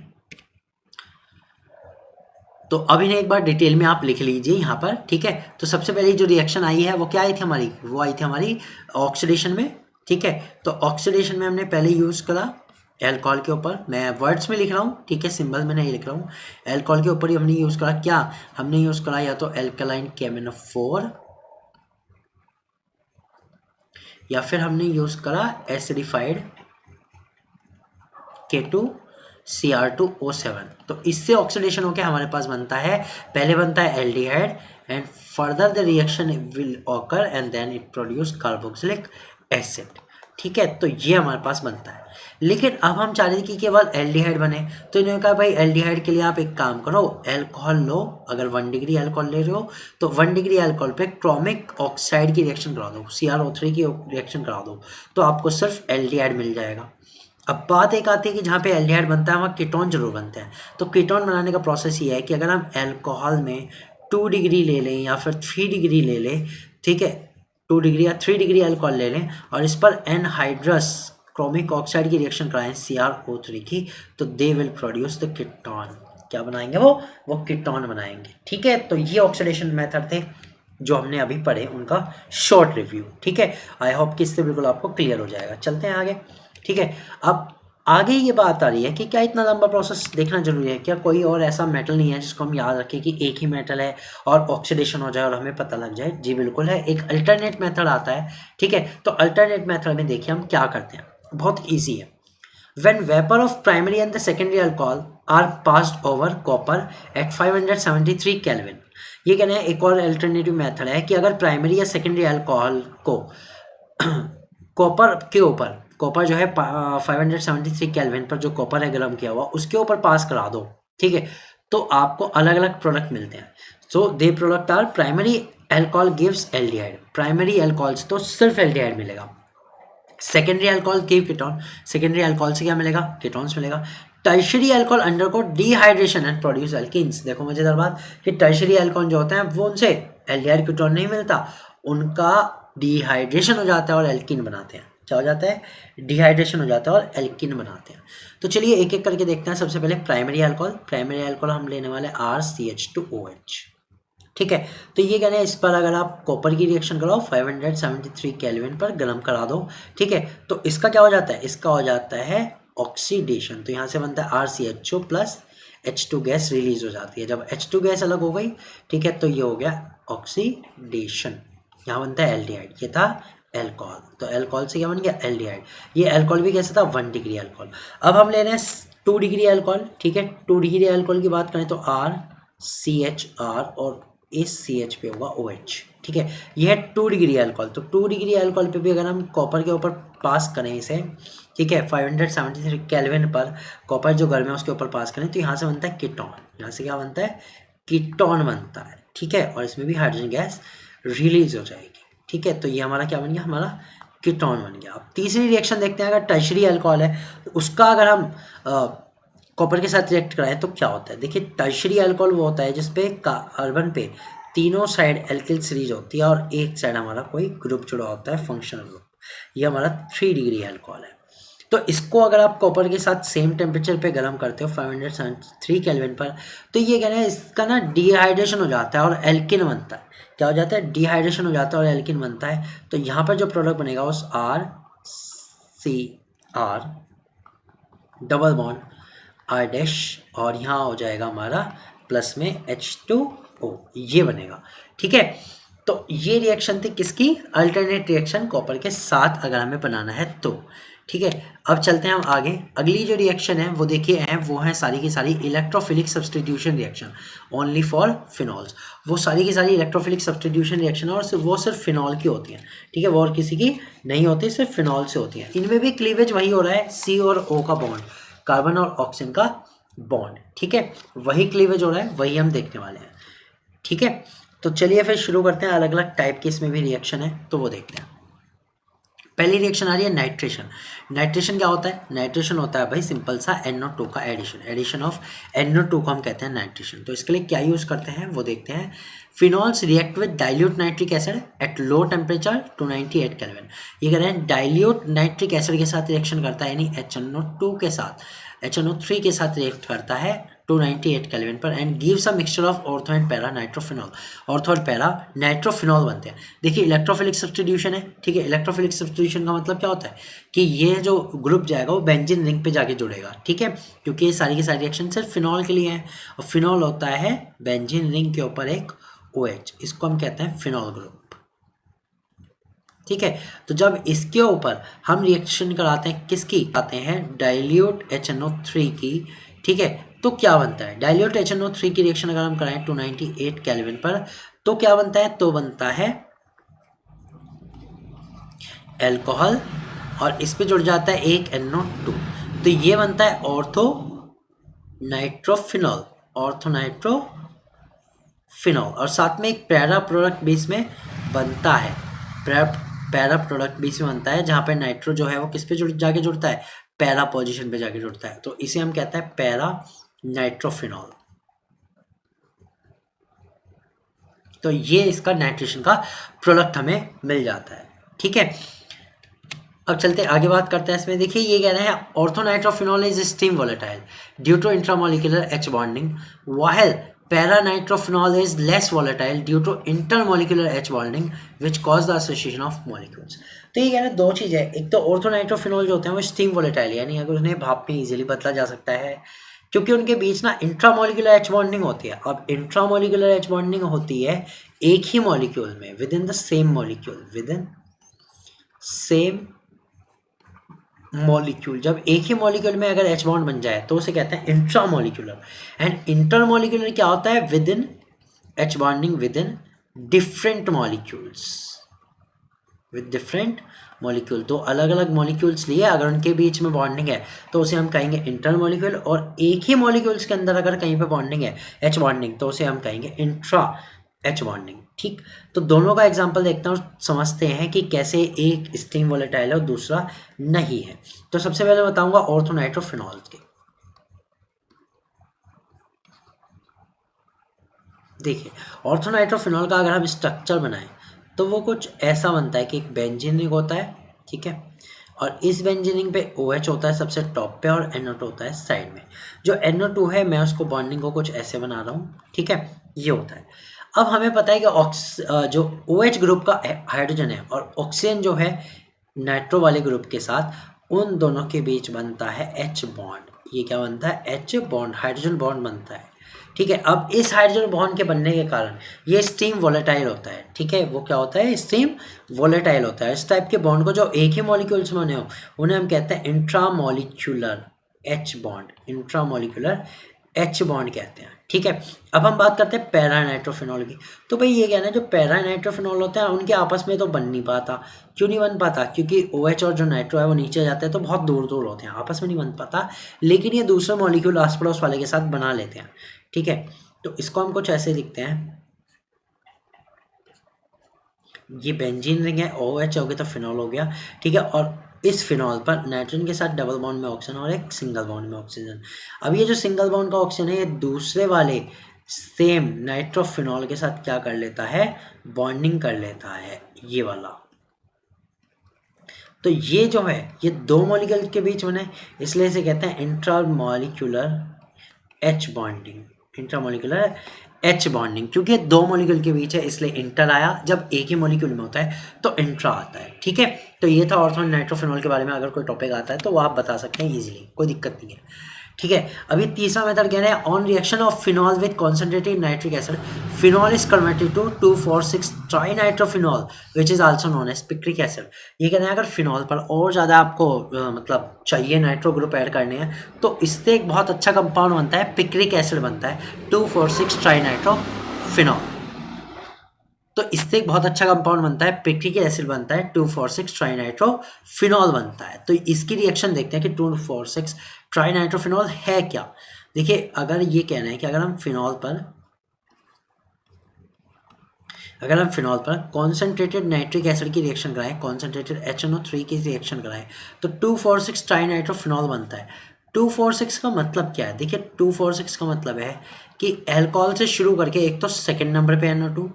तो अब इन्हें एक बार डिटेल में आप लिख लीजिए यहाँ पर, ठीक है। तो सबसे पहले जो रिएक्शन आई है वो क्या आई थी हमारी, वो आई थी हमारी ऑक्सीडेशन में, ठीक है। तो ऑक्सीडेशन में हमने पहले यूज़ करा एल्कोहल के ऊपर, मैं वर्ड्स में लिख रहा हूँ, ठीक है, सिंबल में नहीं लिख रहा हूँ। एल्कोहल के ऊपर ही हमने यूज़ करा क्या, हमने यूज़ करा या तो एल्कलाइन KMnO4 या फिर हमने यूज़ करा एसिडिफाइड K2Cr2O7। तो इससे ऑक्सीडेशन होकर हमारे पास बनता है, पहले बनता है aldehyde and further the reaction will occur and then it produce carboxylic acid, ठीक है। तो ये हमारे पास बनता है। लेकिन अब हम चाह रहे थे कि केवल एल्डिहाइड बने, तो इन्होंने कहा भाई एल्डिहाइड के लिए आप एक काम करो, एल्कोहल लो, अगर 1 डिग्री एल्कोहल ले रहे हो तो 1 डिग्री एल्कोहल पे क्रोमिक ऑक्साइड की रिएक्शन करा दो, CrO3 की रिएक्शन करा दो, तो आपको सिर्फ एल्डिहाइड मिल जाएगा। अब बात एक आती है कि जहाँ पे एल्डिहाइड बनता है वहाँ कीटोन जरूर बनते हैं। तो कीटोन बनाने का प्रोसेस ये है कि अगर हम एल्कोहल में 2 डिग्री ले लें या फिर 3 डिग्री ले लें, ठीक है, 2 डिग्री या 3 डिग्री एल्कोहल ले लें और इस पर एनहाइड्रस क्रोमिक ऑक्साइड की रिएक्शन कराएं CrO3 की, तो they will produce the ketone. क्या बनाएंगे वो कीटोन बनाएंगे, ठीक है। तो ये ऑक्सीडेशन मेथड थे जो हमने अभी पढ़े, उनका शॉर्ट रिव्यू, ठीक है। आई होप कि इससे बिल्कुल आपको क्लियर हो जाएगा। चलते हैं आगे, ठीक है। अब आगे ये बात आ रही है कि क्या इतना लंबा प्रोसेस देखना जरूरी है, क्या कोई और ऐसा मेटल नहीं है जिसको हम याद रखें कि एक ही मेटल है और ऑक्सीडेशन हो जाए और हमें पता लग जाए। जी बिल्कुल है, एक अल्टरनेट मेथड आता है, ठीक है। तो अल्टरनेट मेथड में देखिए हम क्या करते हैं, बहुत ईजी है। When vapor of primary and the secondary alcohol are passed over copper at 573 Kelvin, ये कहना है एक और अल्टरनेटिव मेथड है कि अगर प्राइमरी या सेकेंडरी अल्कोहल को कॉपर के ऊपर, कॉपर जो है 573 केल्विन पर जो कॉपर है गर्म किया हुआ, उसके ऊपर पास करा दो, ठीक है, तो आपको अलग अलग प्रोडक्ट मिलते हैं। So they product are primary alcohol gives aldehyde, primary alcohol से तो सिर्फ एल्डिहाइड मिलेगा। Secondary alcohol give ketone, secondary alcohol से क्या मिलेगा, कीटोन्स मिलेगा। Tertiary alcohol undergo dehydration and produce alkenes. देखो मजेदार बात कि टर्शियरी अल्कोहल जो होते हैं वो उनसे एल्डिहाइड कीटोन नहीं मिलता, उनका डिहाइड्रेशन हो जाता है और एल्कीन बनाते हैं। क्या हो जाता है, डिहाइड्रेशन हो जाता है और एल्कीन बनाते हैं। तो चलिए एक एक करके देखते हैं। सबसे पहले प्राइमरी अल्कोहल, प्राइमरी अल्कोहल हम लेने वाले RCH2OH, ठीक है। तो ये कहना है इस पर अगर आप कॉपर की रिएक्शन कराओ 573 केल्विन पर गर्म करा दो, ठीक है, तो इसका क्या हो जाता है, इसका हो जाता है ऑक्सीडेशन। तो यहाँ से बनता है RCHO plus H2 gas release हो जाती है। जब H2 गैस अलग हो गई, ठीक है, तो ये हो गया ऑक्सीडेशन, यहाँ बनता है एल्डिहाइड। ये था एल्कोहल, तो एल्कोहल से क्या बन गया, एल्डिहाइड। ये एल्कोहल भी कैसा था, 1 डिग्री एल्कोहल। अब हम ले रहे हैं 2 डिग्री एल्कोहल, ठीक है। 2 डिग्री एल्कोहल की बात करें तो RCHR और इस CH पे होगा OH, ठीक है। यह है 2 डिग्री अल्कोहल। तो 2 डिग्री अल्कोहल पे भी अगर हम कॉपर के ऊपर पास करें इसे, ठीक है, 573 केल्विन पर कॉपर जो गर्म है उसके ऊपर पास करें, तो यहाँ से बनता है कीटोन। यहाँ से क्या बनता है, कीटोन बनता है, ठीक है, और इसमें भी हाइड्रोजन गैस रिलीज हो जाएगी, ठीक है। तो ये हमारा क्या बन गया, हमारा कीटोन बन गया। अब तीसरी रिएक्शन देखते हैं। अगर टर्शियरी अल्कोहल है उसका अगर हम कॉपर के साथ रिएक्ट कराएं तो क्या होता है। देखिए टर्शियरी अल्कोहल वो होता है जिसपे कार्बन पे तीनों साइड एल्किल सीरीज होती है और एक साइड हमारा कोई ग्रुप जुड़ा होता है, फंक्शनल ग्रुप। ये हमारा 3 डिग्री अल्कोहल है। तो इसको अगर आप कॉपर के साथ सेम टेम्परेचर पे गर्म करते हो 573 केल्विन पर, तो ये कहना है इसका ना डिहाइड्रेशन हो जाता है और एल्किन बनता है। क्या हो जाता है, डिहाइड्रेशन हो जाता है और एल्किन बनता है। तो यहाँ पर जो प्रोडक्ट बनेगा उस RCR double bond R dash और यहाँ हो जाएगा हमारा प्लस में H2O, ये बनेगा, ठीक है। तो ये रिएक्शन थी किसकी, अल्टरनेट रिएक्शन कॉपर के साथ अगर हमें बनाना है तो, ठीक है। अब चलते हैं हम आगे। अगली जो रिएक्शन है वो देखिए है, वो है सारी की सारी electrophilic substitution reaction only for phenols. वो सारी की सारी इलेक्ट्रोफिलिक सब्सटीट्यूशन रिएक्शन और वो सिर्फ फिनॉल की होती है, ठीक है, वो और किसी की नहीं होती, सिर्फ फिनॉल से होती है। इनमें भी क्लीवेज वही हो रहा है, C और O का बॉन्ड, कार्बन और ऑक्सीजन का बॉन्ड, ठीक है, वही क्लीवेज हो रहा है, वही हम देखने वाले हैं, ठीक है। तो चलिए फिर शुरू करते हैं, अलग अलग टाइप के इसमें भी रिएक्शन है तो वो देखते हैं। पहली रिएक्शन आ रही है नाइट्रेशन। नाइट्रेशन क्या होता है? नाइट्रेशन होता है भाई सिंपल सा NO2 का एडिशन, एडिशन ऑफ NO2 को हम कहते हैं नाइट्रेशन। तो इसके लिए क्या यूज़ करते हैं वो देखते हैं। Phenols react with dilute nitric acid at low temperature 298 kelvin. ये कह रहे हैं डाइल्यूट नाइट्रिक एसिड के साथ रिएक्शन करता है, यानी HNO2 के साथ, HNO3 के साथ रिएक्ट करता है 298 केल्विन पर, and gives a mixture of ortho and para nitrophenol. Ortho और पैरा नाइट्रोफिनॉल बनते हैं। देखिए इलेक्ट्रोफिलिक सब्स्टिट्यूशन है, ठीक है। इलेक्ट्रोफिलिक सब्स्टिट्यूशन का मतलब क्या होता है कि ये जो ग्रुप जाएगा वो बेंजीन रिंग पे जाके जुड़ेगा, ठीक है, क्योंकि ये सारी की सारी रिएक्शन सिर्फ फिनॉल के लिए है, और फिनॉल होता है बेंजीन रिंग के ऊपर एक OH, इसको हम कहते हैं फिनॉल ग्रुप, ठीक है। तो जब इसके ऊपर हम रिएक्शन कराते हैं, किसकी कराते हैं? डाइल्यूट HNO3 की, ठीक है। तो क्या बनता है? डाइल्यूट HNO3 की रिएक्शन अगर हम कराएं 298 केल्विन पर, तो क्या बनता है? तो बनता है एल्कोहल, और इस पे जुड़ जाता है एक NO2, तो ये बनता है ऑर्थो नाइट्रोफिनॉल, ऑर्थो नाइट्रोफिनॉल, और साथ में एक पैरा प्रोडक्ट भी इसमें बनता है। पैरा प्रोडक्ट भी इसमें बनता है, जहाँ पे नाइट्रो जो है वो किस पे जाके जुड़ता है? पैरा पोजीशन पे जाके जुड़ता है, तो इसे हम कहते हैं पैरा नाइट्रोफिनॉल। तो ये इसका नाइट्रेशन का प्रोडक्ट हमें मिल जाता है, ठीक है। अब चलते आगे बात करते हैं इसमें। देखिए ये कह रहे हैं orthonitrophenol is steam volatile due to intramolecular H bonding, while paranitrophenol is less volatile due to intermolecular H bonding which cause the association of molecules. तो ये कह रहे हैं दो चीज़ है, एक तो ऑर्थोनाइट्रोफिनॉल जो होते हैं वो स्टीम वोलेटाइल, यानी अगर उन्हें भाप में इजीली बदला जा सकता है, क्योंकि उनके बीच ना इंट्रामोलिकुलर H बॉन्डिंग होती है। अब इंट्रामोलिकुलर H बॉन्डिंग होती है एक ही मॉलिक्यूल में, with in the same molecule, with in same molecule. जब एक ही मॉलिक्यूल में अगर H बॉन्ड बन जाए तो उसे कहते हैं इंट्रामोलिकुलर, एंड इंटरमोलिकुलर क्या होता है? With in H bonding with in different molecules, with different molecule. तो अलग अलग मॉलिक्यूल्स लिए अगर उनके बीच में बॉन्डिंग है तो उसे हम कहेंगे इंटरमोलिक्यूल, और एक ही मॉलिक्यूल्स के अंदर अगर कहीं पे बॉन्डिंग है H बॉन्डिंग तो उसे हम कहेंगे इंट्रा H बॉन्डिंग, ठीक। तो दोनों का एग्जांपल देखते हैं और समझते हैं कि कैसे एक स्टीम वोलेटाइल है और दूसरा नहीं है। तो सबसे पहले बताऊंगा ऑर्थोनाइट्रोफिनॉल के। देखिए ऑर्थोनाइट्रोफिनॉल का अगर हम स्ट्रक्चर बनाएं तो वो कुछ ऐसा बनता है कि एक बेंजीन रिंग होता है, ठीक है, और इस बेंजीन रिंग पे OH होता है सबसे टॉप पे और NO2 होता है साइड में। जो NO2 है मैं उसको बॉन्डिंग को कुछ ऐसे बना रहा हूँ, ठीक है, ये होता है। अब हमें पता है कि जो OH ग्रुप का हाइड्रोजन है और ऑक्सीजन जो है नाइट्रो वाले ग्रुप के साथ, उन दोनों के बीच बनता है H बॉन्ड। ये क्या बनता है? H बॉन्ड, हाइड्रोजन बॉन्ड बनता है, ठीक है। अब इस हाइड्रोजन बॉन्ड के बनने के कारण ये स्टीम वोलेटाइल होता है, ठीक है। वो क्या होता है? स्टीम वोलेटाइल होता है। इस टाइप के बॉन्ड को जो एक ही मॉलिक्यूल्स में बने हो उन्हें हम कहते हैं intramolecular H bond, intramolecular H bond कहते हैं, ठीक है। अब हम बात करते हैं पैरानाइट्रोफिनॉल की। तो भाई ये कहना है जो पैरानाइट्रोफिनॉल होते हैं उनके आपस में तो बन नहीं पाता। क्यों नहीं बन पाता? क्योंकि OH और जो नाइट्रो है वो नीचे जाते हैं तो बहुत दूर दूर होते हैं, आपस में नहीं बन पाता, लेकिन ये दूसरे मॉलिक्यूल आस पड़ोस वाले के साथ बना लेते हैं, ठीक है। तो इसको हम कुछ ऐसे लिखते हैं, ये बेंजीन रिंग है, OH हो गया तो फिनॉल हो गया, ठीक है, और इस फिनॉल पर नाइट्रोजन के साथ डबल बॉन्ड में ऑक्सीजन और एक सिंगल बॉन्ड में ऑक्सीजन। अब ये जो सिंगल बॉन्ड का ऑक्सीजन है ये दूसरे वाले सेम नाइट्रोफिनॉल के साथ क्या कर लेता है? बॉन्डिंग कर लेता है, ये वाला। तो ये जो है ये दो मॉलिक्यूल के बीच में है, इसलिए इसे कहते हैं intramolecular H bonding, intramolecular H bonding. क्योंकि दो मॉलिक्यूल के बीच है इसलिए इंटर आया, जब एक ही मॉलिक्यूल में होता है तो इंट्रा आता है, ठीक है। तो ये था ऑर्थो नाइट्रोफिनॉल के बारे में। अगर कोई टॉपिक आता है तो वो आप बता सकते हैं इजीली, कोई दिक्कत नहीं है, ठीक है। अभी तीसरा मेथड कह रहे हैं on reaction of phenol with concentrated nitric acid phenol is converted to 2,4,6 trinitrophenol which is also known as picric acid. ये कह रहे हैं अगर फिनॉल पर और ज़्यादा आपको मतलब चाहिए नाइट्रो ग्रुप ऐड करने हैं तो इससे एक बहुत अच्छा कंपाउंड बनता है, पिक्रिक एसिड बनता है 2,4,6 ट्राइनाइट्रोफिनॉल। तो इससे एक बहुत अच्छा कंपाउंड बनता है, पिक्रिक एसिड बनता है 2,4,6 ट्राइनाइट्रोफिनॉल बनता है। तो इसकी रिएक्शन देखते हैं कि 2,4,6 ट्राइनाइट्रोफिनॉल है क्या। देखिए अगर ये कहना है कि अगर हम फिनॉल पर कॉन्सेंट्रेटेड नाइट्रिक एसिड की रिएक्शन कराएं, कॉन्सेंट्रेटेड HNO3 की रिएक्शन कराएं, तो 2,4,6 ट्राइनाइट्रोफिनॉल बनता है। 2,4,6 का मतलब क्या है? देखिए 2,4,6 का मतलब है कि अल्कोहल से शुरू करके एक तो सेकंड नंबर पे NO2,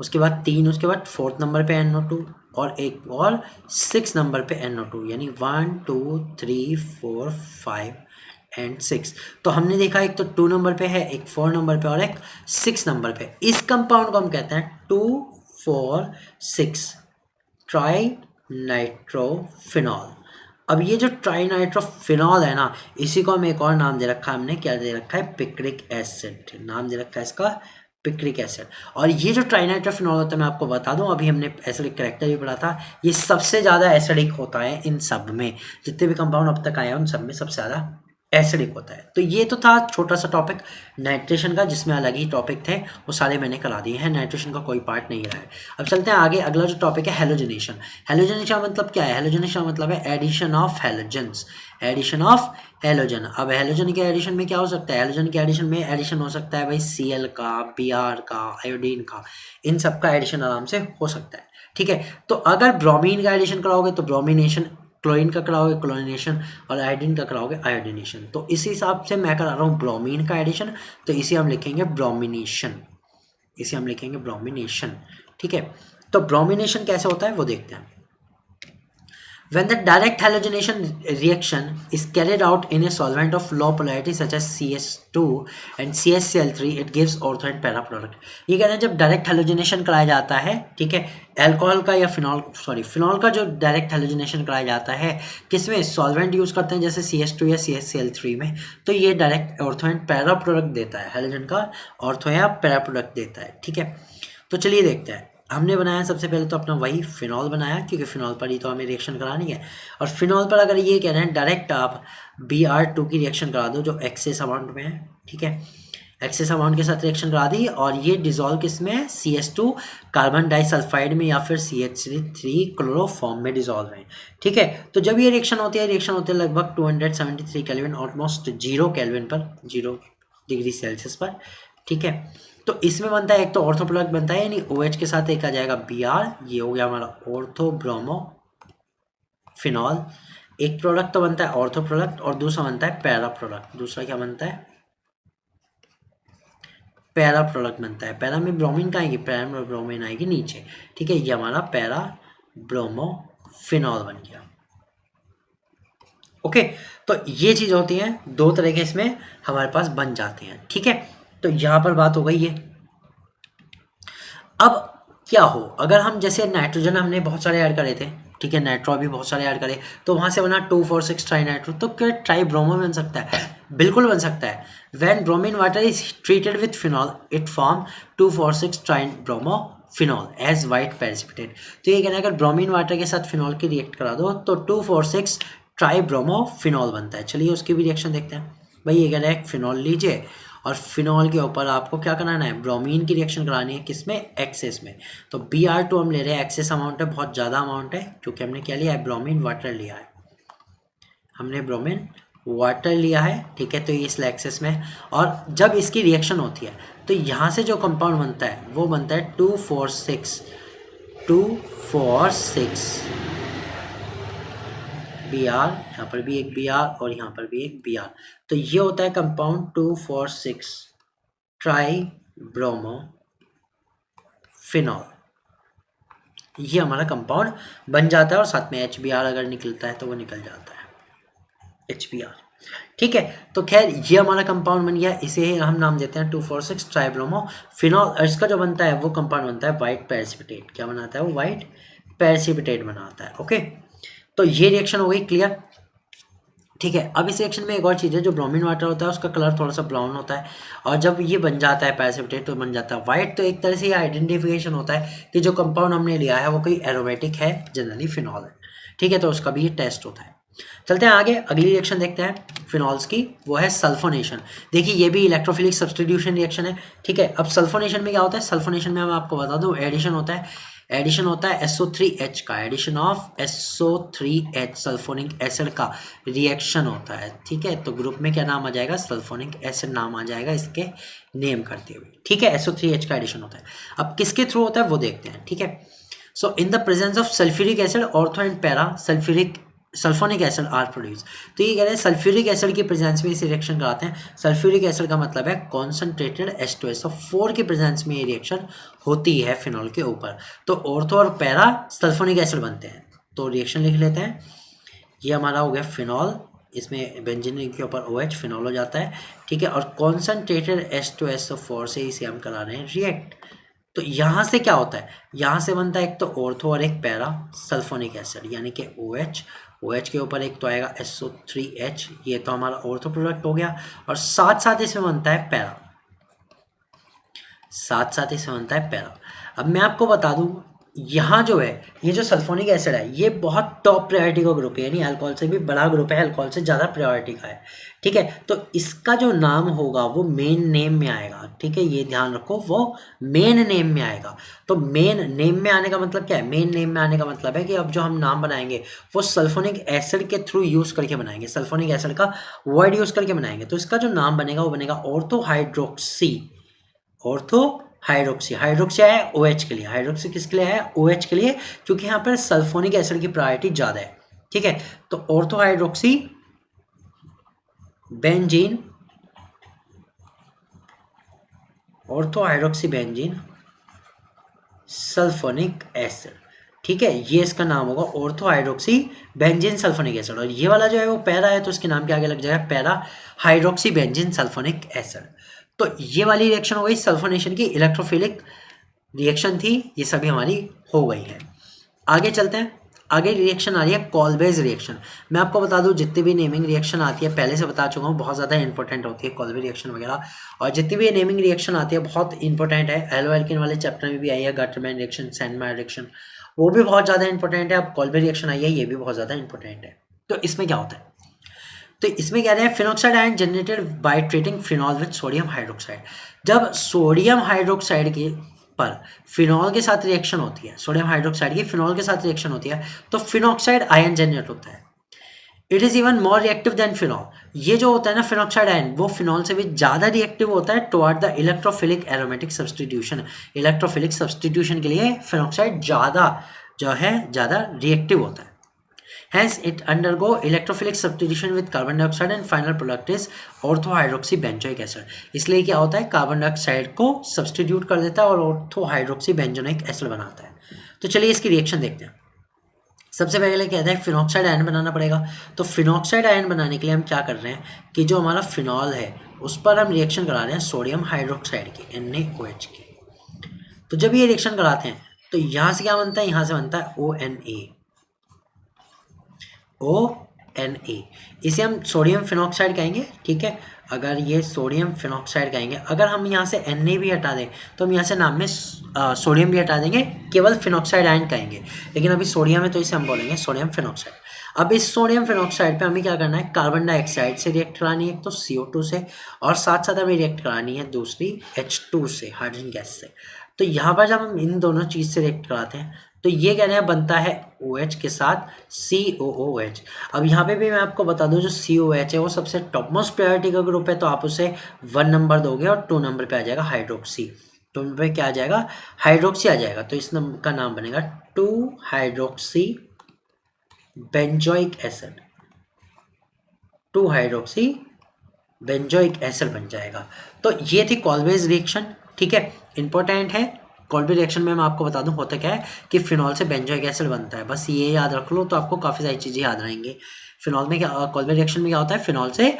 उसके बाद 3, उसके बाद 4th नंबर पे NO2 और एक और 6 नंबर पे NO2, यानी 1 2 3 4 5 एंड 6। तो हमने देखा एक तो 2 नंबर पे है, एक 4 नंबर पे और एक 6 नंबर पे। इस कंपाउंड को हम कहते हैं 2,4,6 ट्राई नाइट्रोफिनॉल। अब ये जो ट्राई नाइट्रोफिनॉल है ना, इसी को हम एक और नाम दे रखा है, हमने क्या दे रखा है? पिक्रिक एसिड नाम दे रखा है इसका, पिक्रिक एसिड। और ये जो ट्राइनाइट्रोफिनॉल होता है, मैं आपको बता दूं, अभी हमने एसिडिक कैरेक्टर भी पढ़ा था, ये सबसे ज़्यादा एसिडिक होता है इन सब में, जितने भी कंपाउंड अब तक आए हैं उन सब में सबसे ज़्यादा एसिडिक होता है। तो ये तो था छोटा सा टॉपिक नाइट्रेशन का, जिसमें अलग ही टॉपिक थे, वो सारे मैंने करा दिए हैं, नाइट्रेशन का कोई पार्ट नहीं रहा है। अब चलते हैं आगे, अगला जो टॉपिक है हेलोजनेशन। हेलोजनेशन मतलब क्या है? हेलोजनेशन मतलब है addition of halogens, addition of halogen. अब हेलोजन के एडिशन में क्या हो सकता है? हेलोजन के एडिशन में एडिशन हो सकता है भाई Cl का, Br का, आयोडीन का, इन सब का एडिशन आराम से हो सकता है। ठीक है, तो अगर ब्रोमीन का एडिशन कराओगे तो ब्रोमिनेशन, क्लोरीन का कराओगे क्लोरिनेशन, और आयोडीन का कराओगे आयोडीनेशन। तो इस हिसाब से मैं करा रहा हूँ ब्रोमीन का एडिशन, तो इसे हम लिखेंगे ब्रोमिनेशन, इसे हम लिखेंगे ब्रोमिनेशन। ठीक है, तो ब्रोमिनेशन कैसे होता है वो देखते हैं। When the direct halogenation reaction is carried out in a solvent of low polarity such as CS2 and CaCl3, it gives ortho and para product। ये कहते हैं जब डायरेक्ट हेलोजनेशन कराया जाता है, ठीक है, अल्कोहल का या फिनॉल का जो डायरेक्ट हेलोजनेशन कराया जाता है, किसमें? सॉल्वेंट यूज करते हैं जैसे CS2 या CaCl3 में, तो ये direct ortho and para product देता है, हेलोजन का ऑर्थो या पैरा प्रोडक्ट देता है। ठीक है, तो चलिए देखते हैं। हमने बनाया सबसे पहले तो अपना वही फिनॉल बनाया, क्योंकि फिनॉल पर ही तो हमें रिएक्शन करानी है। और फिनॉल पर अगर ये कह रहे हैं डायरेक्ट आप Br2 की रिएक्शन करा दो जो एक्सेस अमाउंट में है, ठीक है, एक्सेस अमाउंट के साथ रिएक्शन करा दी, और ये डिजोल्व किस में है? CS2 कार्बन डाइसल्फाइड में या फिर CH3 क्लोरोफॉर्म में डिजोल्व है। ठीक है, तो जब ये रिएक्शन होती है लगभग 273 केल्विन, ऑलमोस्ट 0 केल्विन पर, 0 डिग्री सेल्सियस पर। ठीक है, तो इसमें बनता है एक तो ऑर्थो प्रोडक्ट बनता है, यानी OH के साथ एक आ जाएगा Br, ये हो गया हमारा ऑर्थो ब्रोमो फिनॉल। एक प्रोडक्ट तो बनता है ऑर्थो प्रोडक्ट, और दूसरा बनता है पैरा प्रोडक्ट। दूसरा क्या बनता है? पैरा प्रोडक्ट बनता है। पैरा में ब्रोमीन का आएगी, पैरा में ब्रोमीन आएगी नीचे। ठीक है, ये हमारा पैरा ब्रोमो फिनॉल बन गया। ओके, तो ये चीज होती है, दो तरह के इसमें हमारे पास बन जाते हैं। ठीक है, तो यहां पर बात हो गई है। अब क्या हो अगर हम जैसे नाइट्रोजन हमने बहुत सारे ऐड करे थे, ठीक है, नाइट्रो भी बहुत सारे ऐड करे, तो वहां से बना 2,4,6 ट्राई नाइट्रो, तो क्या ट्राई ब्रोमो बन सकता है? बिल्कुल बन सकता है। When bromine water is treated with phenol it form 2,4,6 tri bromo phenol as white precipitate. तो ये कहना है अगर ब्रोमीन वाटर के साथ फिनॉल की रिएक्ट करा दो तो 2,4,6 ट्राई ब्रोमो फिनॉल बनता है। चलिए उसकी भी रिएक्शन देखते हैं। भाई ये कह रहा है फिनॉल लीजिए, और फिनॉल के ऊपर आपको क्या कराना है? ब्रोमीन की रिएक्शन करानी है, किसमें? एक्सेस में। तो Br2 हम ले रहे हैं, एक्सेस अमाउंट है, बहुत ज़्यादा अमाउंट है, क्योंकि हमने क्या लिया है? ब्रोमीन वाटर लिया है, हमने ब्रोमीन वाटर लिया है। ठीक है, तो ये इसलिए एक्सेस में, और जब इसकी रिएक्शन होती है तो यहाँ से जो कंपाउंड बनता है वो बनता है 2,4,6 Br, यहाँ पर भी एक Br और यहाँ पर भी एक Br, तो ये होता है कंपाउंड 2,4,6 ट्राई ब्रोमो फिनॉल। ये हमारा कंपाउंड बन जाता है, और साथ में HBr अगर निकलता है तो वो निकल जाता है, HBr। ठीक है, तो खैर ये हमारा कंपाउंड बन गया, इसे हम नाम देते हैं 2,4,6 ट्राइब्रोमो फिनॉल। इसका जो बनता है वो कंपाउंड बनता है वाइट प्रेसिपिटेट। क्या बनाता है वो? वाइट प्रेसिपिटेट बनाता है। ओके, तो ये रिएक्शन हो गई क्लियर। ठीक है, अब इस रिएक्शन में एक और चीज़ है, जो ब्रोमीन वाटर होता है उसका कलर थोड़ा सा ब्राउन होता है, और जब ये बन जाता है प्रेसिपिटेट तो बन जाता है वाइट। तो एक तरह से ये आइडेंटिफिकेशन होता है कि जो कंपाउंड हमने लिया है वो कोई एरोमेटिक है, जनरली फिनॉल है। ठीक है, तो उसका भी ये टेस्ट होता है। चलते हैं आगे, अगली रिएक्शन देखते हैं फिनॉल्स की, वो है सल्फोनेशन। देखिए ये भी इलेक्ट्रोफिलिक सब्स्टिट्यूशन रिएक्शन है। ठीक है, अब सल्फोनेशन में क्या होता है? सल्फोनेशन में मैं आपको बता दूं एडिशन होता है एडिशन होता है SO3H का, addition of SO3H sulphonic acid का रिएक्शन होता है, ठीक है। तो ग्रुप में क्या नाम आ जाएगा, सल्फोनिक एसिड नाम आ जाएगा इसके नेम करते हुए, ठीक है। SO3H का एडिशन होता है। अब किसके थ्रू होता है वो देखते हैं, ठीक है। So in the presence of sulphuric acid ortho and para sulphonic acid are produce. तो ये कह रहे हैं सल्फ्यूरिक एसिड की प्रेजेंस में इसे रिएक्शन कराते हैं। सल्फ्यूरिक एसिड का मतलब है कॉन्सेंट्रेटेड H2SO4 की प्रेजेंस में ये रिएक्शन होती है फिनॉल के ऊपर। तो ऑर्थो और पैरा सल्फोनिक एसिड बनते हैं। तो रिएक्शन लिख लेते हैं। ये हमारा हो गया फिनॉल, इसमें बेंजीन के ऊपर OH फिनॉल हो जाता है, ठीक है। और कॉन्सेंट्रेटेड H2SO4 से इसे हम करा रहे हैं रिएक्ट। तो यहाँ से क्या होता है, यहाँ से बनता है एक तो ऑर्थो और एक पैरा सल्फोनिक एसिड, यानी कि OH के ऊपर एक तो आएगा SO3H, ये तो हमारा ऑर्थो प्रोडक्ट हो गया। और साथ साथ इसमें बनता है पैरा, साथ साथ इसमें बनता है पैरा। अब मैं आपको बता दूं, यहाँ जो है ये जो सल्फोनिक एसिड है ये बहुत टॉप प्रायोरिटी का ग्रुप है, यानी अल्कोहल से भी बड़ा ग्रुप है, अल्कोहल से ज़्यादा प्रायोरिटी का है, ठीक है। तो इसका जो नाम होगा वो मेन नेम में आएगा, ठीक है। ये ध्यान रखो, वो मेन नेम में आएगा। तो मेन नेम में आने का मतलब क्या है, मेन नेम में आने का मतलब है कि अब जो हम नाम बनाएंगे वो सल्फोनिक एसिड के थ्रू यूज़ करके बनाएंगे, सल्फोनिक एसिड का वर्ड यूज़ करके बनाएंगे। तो इसका जो नाम बनेगा वो बनेगा ortho hydroxy, ortho hydroxy. Hydroxy है OH के लिए, हाइड्रोक्सी किसके लिए है, OH के लिए, क्योंकि यहाँ पर सल्फोनिक एसिड की प्रायोरिटी ज़्यादा है, ठीक है। तो ortho hydroxy benzene, ortho hydroxy benzene sulphonic acid, ठीक है। ये इसका नाम होगा ortho hydroxy benzene sulphonic acid. और ये वाला जो है वो पैरा है, तो इसके नाम के आगे लग जाएगा para hydroxy benzene sulphonic acid. तो ये वाली रिएक्शन हो गई सल्फोनेशन की, इलेक्ट्रोफिलिक रिएक्शन थी, ये सभी हमारी हो गई है। आगे चलते हैं। आगे रिएक्शन आ रही है कॉल्बेज रिएक्शन। मैं आपको बता दूं जितनी भी नेमिंग रिएक्शन आती है, पहले से बता चुका हूँ, बहुत ज़्यादा इंपॉर्टेंट होती है कॉल्बेज रिएक्शन वगैरह। और जितनी भी नेमिंग रिएक्शन आती है बहुत इंपॉर्टेंट है। एलो एल्किन वाले चैप्टर में भी आई है, गटरमैन रिएक्शन, सैंडमायर रिएक्शन, वो भी बहुत ज़्यादा इंपॉर्टेंट है। अब कॉल्बेज रिएक्शन आई है, ये भी बहुत ज़्यादा इंपॉर्टेंट है। तो इसमें क्या होता है, तो इसमें कह रहे हैं phenoxide ion generated by treating phenol with sodium hydroxide. जब सोडियम हाइड्रोक्साइड के पर फिनॉल के साथ रिएक्शन होती है, सोडियम हाइड्रोक्साइड की फिनॉल के साथ रिएक्शन होती है, तो फिनॉक्साइड आयन जनरेट होता है। It is even more reactive than phenol. ये जो होता है ना फिनॉक्साइड आयन, वो फिनॉल से भी ज़्यादा रिएक्टिव होता है toward the electrophilic aromatic substitution. Electrophilic substitution के लिए फिनॉक्साइड ज़्यादा जो है ज़्यादा रिएक्टिव होता है। Hence, it undergo electrophilic substitution with carbon dioxide and final product is orthohydroxybenzoic acid। इसलिए क्या होता है, कार्बन डाइऑक्साइड को सब्सटीट्यूट कर देता है और ऑर्थोहाइड्रोक्सीबेंजोइक एसिड बनाता है। तो चलिए इसकी रिएक्शन देखते हैं। सबसे पहले कहते हैं फिनॉक्साइड आयन बनाना पड़ेगा। तो फिनॉक्साइड आयन बनाने के लिए हम क्या कर रहे हैं कि जो हमारा फिनॉल है उस पर हम रिएक्शन करा रहे हैं सोडियम हाइड्रोक्साइड की, NaOH की। तो जब ये रिएक्शन कराते हैं तो यहाँ से क्या बनता है, यहाँ से बनता है ONA। इसे हम सोडियम फिनॉक्साइड कहेंगे, ठीक है। अगर ये सोडियम फिनॉक्साइड कहेंगे, अगर हम यहाँ से Na भी हटा दें तो हम यहाँ से नाम में सोडियम भी हटा देंगे, केवल फिनॉक्साइड आयन कहेंगे। लेकिन अभी सोडियम है तो इसे हम बोलेंगे सोडियम फिनॉक्साइड। अब इस सोडियम फिनॉक्साइड पे हमें क्या करना है, कार्बन डाइऑक्साइड से रिएक्ट करानी है, एक तो CO2 से, और साथ साथ हमें रिएक्ट करानी है दूसरी H2 से, हाइड्रोजन गैस से। तो यहाँ पर जब हम इन दोनों चीज़ से रिएक्ट कराते हैं तो ये कहने हैं बनता है OH के साथ COOH। अब यहाँ पे भी मैं आपको बता दूं जो COH है वो सबसे टॉप मोस्ट प्रायोरिटी का ग्रुप है, तो आप उसे 1 नंबर दोगे और 2 नंबर पे आ जाएगा हाइड्रोक्सी। 2 नंबर पे क्या आ जाएगा, हाइड्रोक्सी आ जाएगा। तो इस नंबर का नाम बनेगा 2 hydroxy benzoic acid, 2 hydroxy benzoic acid बन जाएगा। तो ये थी कॉल्बेज रिएक्शन, ठीक है, इंपॉर्टेंट है। कॉल्बेज रिएक्शन में मैं आपको बता दूं होता क्या है कि फिनॉल से बेंजोइक एसिड बनता है, बस ये याद रख लो तो आपको काफ़ी सारी चीज़ें याद रहेंगी। फिनॉल में क्या, कॉल्बेज रिएक्शन में क्या होता है, फिनॉल से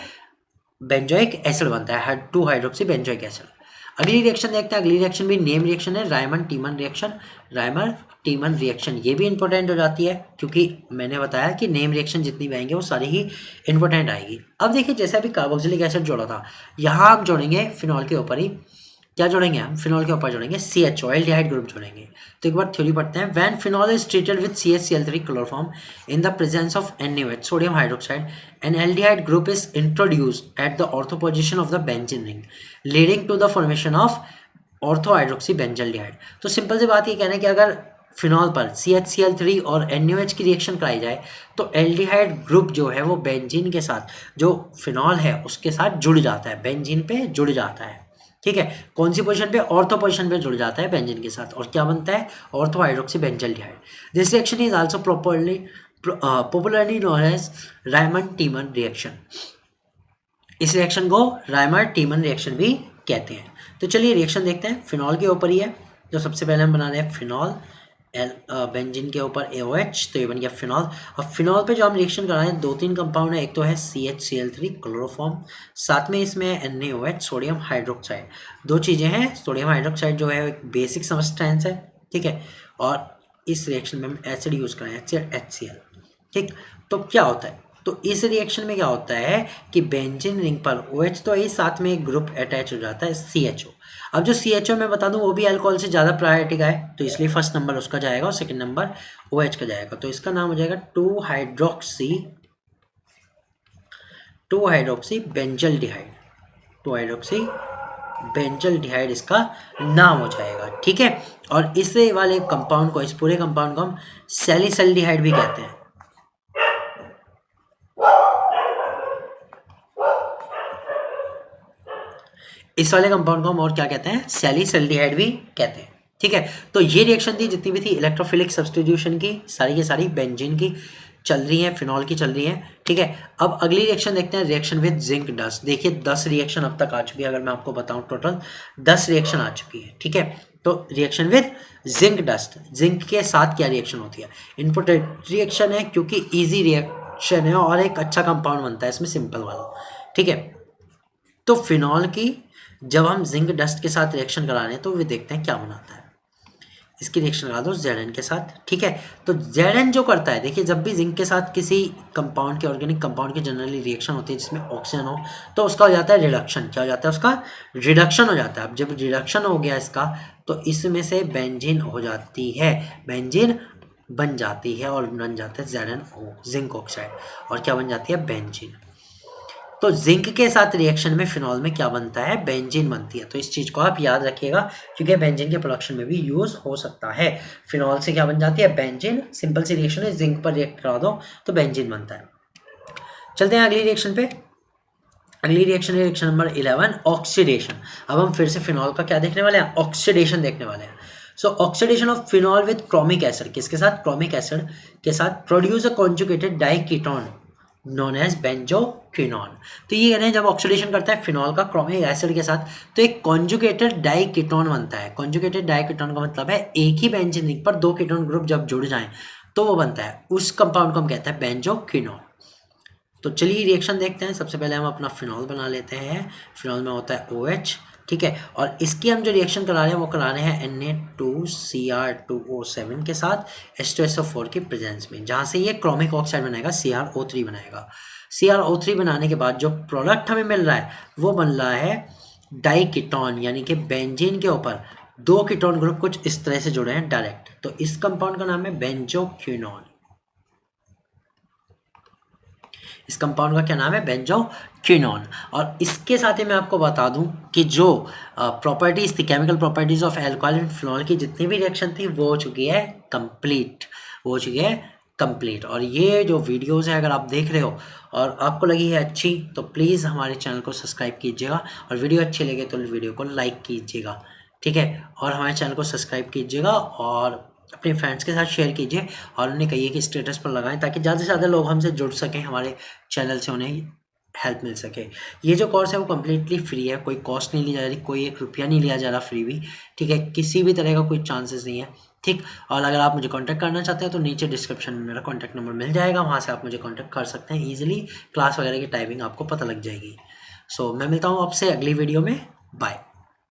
बेंजोइक एसिड बनता है, 2 हाइड्रोक्सी बेंजोइक एसिड। अगली रिएक्शन देखते हैं। अगली रिएक्शन भी नेम रिएक्शन है, रायमंड टीमन रिएक्शन। रायमंड टीमन रिएक्शन ये भी इंपॉर्टेंट हो जाती है, क्योंकि मैंने बताया कि नेम रिएक्शन जितनी भी आएंगे वो सारी ही इंपॉर्टेंट आएगी। अब देखिए जैसे अभी कार्बोक्सिलिक एसिड जोड़ा था, यहाँ हम जोड़ेंगे फिनॉल के ऊपर ही, क्या जोड़ेंगे हम, फिनॉल के ऊपर जोड़ेंगे CHO, एल्डिहाइड ग्रुप जोड़ेंगे। तो एक बार थ्योरी पढ़ते हैं। When phenol is treated with CHCl3 chloroform in the presence of NaOH sodium hydroxide, an aldehyde group is introduced at the ortho position of the benzene ring leading to the formation of ortho hydroxy benzaldehyde. तो simple सी बात ये कहना है कि अगर phenol पर CHCl3 और NaOH की रिएक्शन कराई जाए तो एल्डिहाइड ग्रुप जो है वो बेंजीन के साथ, जो फिनॉल है उसके साथ जुड़ जाता है, बेंजीन पे जुड़ जाता है। ठीक है, कौन सी पोजीशन पे? ऑर्थो पोजीशन पे जुड़ जाता है बेंजीन के साथ, और क्या बनता है? Ortho hydroxy benzaldehyde. This reaction is also popularly known as Reimer Tiemann reaction. इस रिएक्शन को रायमंड-टीमन रिएक्शन भी कहते हैं। तो चलिए रिएक्शन देखते हैं, फिनॉल के ऊपर ही है। तो सबसे पहले हम बना रहे हैं फिनॉल, बेंजीन के ऊपर AOH, तो ये बन गया फिनॉल। अब फिनॉल पे जो हम रिएक्शन कर रहे हैं, 2-3 कंपाउंड है, एक तो है CHCl3 क्लोरोफॉर्म, साथ में इसमें NaOH सोडियम हाइड्रोक्साइड। दो चीज़ें हैं, सोडियम हाइड्रोक्साइड जो है एक बेसिक सब्सटेंस है, ठीक है, और इस रिएक्शन में हम एसिड यूज़ कर रहे हैं HCl। ठीक, तो क्या होता है? तो इस रिएक्शन में क्या होता है कि बेंजीन रिंग पर OH तो इस साथ में एक ग्रुप अटैच हो जाता है CHO। अब जो CHO मैं बता दूं वो भी अल्कोहल से ज़्यादा प्रायोरिटी का है, तो इसलिए फर्स्ट नंबर उसका जाएगा और सेकंड नंबर OH का जाएगा। तो इसका नाम हो जाएगा 2-हाइड्रोक्सी बेंजल्डिहाइड, 2-हाइड्रोक्सी बेंजल्डिहाइड इसका नाम हो जाएगा। ठीक है, और इस वाले कंपाउंड को, इस पूरे कंपाउंड को हम सैलिसल्डिहाइड भी कहते हैं। इस वाले कंपाउंड को हम और क्या कहते हैं? सैलिसल्डिहाइड भी कहते हैं। ठीक है, तो ये रिएक्शन थी, जितनी भी थी इलेक्ट्रोफिलिक सब्स्टिट्यूशन की, सारी की सारी बेंजीन की चल रही है, फिनॉल की चल रही है। ठीक है, अब अगली रिएक्शन देखते हैं, रिएक्शन विद जिंक डस्ट। देखिए 10 रिएक्शन अब तक आ चुकी है, अगर मैं आपको बताऊं टोटल 10 रिएक्शन आ चुकी है। ठीक है, तो reaction with zinc dust, zinc के साथ क्या रिएक्शन होती है? इम्पोर्टेंट रिएक्शन है क्योंकि ईजी रिएक्शन है और एक अच्छा कंपाउंड बनता है इसमें, सिंपल वाला। ठीक है, तो फिनॉल की जब हम जिंक डस्ट के साथ रिएक्शन करा रहे हैं तो वे देखते हैं क्या बनाता है। इसकी रिएक्शन लगा दो Zn के साथ। ठीक है, तो Zn जो करता है, देखिए जब भी जिंक के साथ किसी कंपाउंड के, ऑर्गेनिक कंपाउंड की जनरली रिएक्शन होती है जिसमें ऑक्सीजन हो, तो उसका हो जाता है रिडक्शन। क्या हो जाता है? उसका रिडक्शन हो जाता है। अब जब रिडक्शन हो गया इसका, तो इसमें से बेंजीन हो जाती है, बेंजीन बन जाती है और बन जाता है ZnO, जिंक ऑक्साइड, और क्या बन जाती है? बेंजीन। तो जिंक के साथ रिएक्शन में फिनॉल में क्या बनता है? बेंजीन बनती है। तो इस चीज को आप याद रखिएगा क्योंकि बेंजीन के प्रोडक्शन में भी यूज हो सकता है। फिनॉल से क्या बन जाती है? बेंजीन। सिंपल सी रिएक्शन है, जिंक पर रिएक्ट करा दो तो बेंजीन बनता है। चलते हैं अगली रिएक्शन पे। अगली रिएक्शन है रिएक्शन नंबर 11, ऑक्सीडेशन। अब हम फिर से फिनॉल का क्या देखने वाले हैं? ऑक्सीडेशन देखने वाले हैं। So oxidation of phenol with chromic acid, किसके साथ? क्रोमिक एसिड के साथ, produce a conjugated diketone known as benzoquinone. तो ये कह रहे हैं जब ऑक्सीडेशन करता है फिनॉल का क्रोमिक एसिड के साथ तो एक कॉन्जुगेटेड डाइकीटोन बनता है। कॉन्जुगेटेड डाइकीटोन का मतलब है एक ही बेंजीन रिंग पर 2 कीटोन ग्रुप जब जुड़ जाएं तो वो बनता है, उस कंपाउंड को हम कहते हैं बेंजोक्विनोन। तो चलिए रिएक्शन देखते हैं। सबसे पहले हम अपना फिनॉल बना लेते हैं। फिनॉल में होता है OH, ठीक है, और इसकी हम जो रिएक्शन करा रहे हैं वो करा रहे हैं Na2Cr2O7 के साथ H2SO4 की प्रेजेंस में, जहाँ से ये क्रोमिक ऑक्साइड बनाएगा, CrO3 बनाएगा। CrO3 बनाने के बाद जो प्रोडक्ट हमें मिल रहा है वो बन रहा है डाइकीटोन, यानी कि बेंजीन के ऊपर 2 कीटोन ग्रुप कुछ इस तरह से जुड़े हैं डायरेक्ट। तो इस कंपाउंड का नाम है बेंजोक्विनोन। इस कंपाउंड का क्या नाम है? बेंजोक्विनोन। और इसके साथ ही मैं आपको बता दूं कि जो प्रॉपर्टीज थी, chemical properties of alcohol and phenol की जितनी भी रिएक्शन थी वो हो चुकी है कंप्लीट, वो हो चुकी है कंप्लीट। और ये जो वीडियोस है अगर आप देख रहे हो और आपको लगी है अच्छी तो प्लीज़ हमारे चैनल को सब्सक्राइब कीजिएगा, और वीडियो अच्छी लगे तो वीडियो को लाइक कीजिएगा, ठीक है, और हमारे चैनल को सब्सक्राइब कीजिएगा और अपने फ्रेंड्स के साथ शेयर कीजिए, और उन्हें कहिए कि स्टेटस पर लगाएं ताकि ज़्यादा से ज़्यादा लोग हमसे जुड़ सकें, हमारे चैनल से उन्हें हेल्प मिल सके। ये जो कोर्स है वो कम्प्लीटली फ्री है, कोई कॉस्ट नहीं ली जा रही, कोई 1 रुपया नहीं लिया जा रहा फ्री भी, ठीक है, किसी भी तरह का कोई चांसेस नहीं है, ठीक। और अगर आप मुझे कांटेक्ट करना चाहते हैं तो नीचे डिस्क्रिप्शन में मेरा कांटेक्ट नंबर मिल जाएगा, वहाँ से आप मुझे कांटेक्ट कर सकते हैं ईजिली। क्लास वगैरह की टाइमिंग आपको पता लग जाएगी। सो मैं मिलता हूँ आपसे अगली वीडियो में। बाय।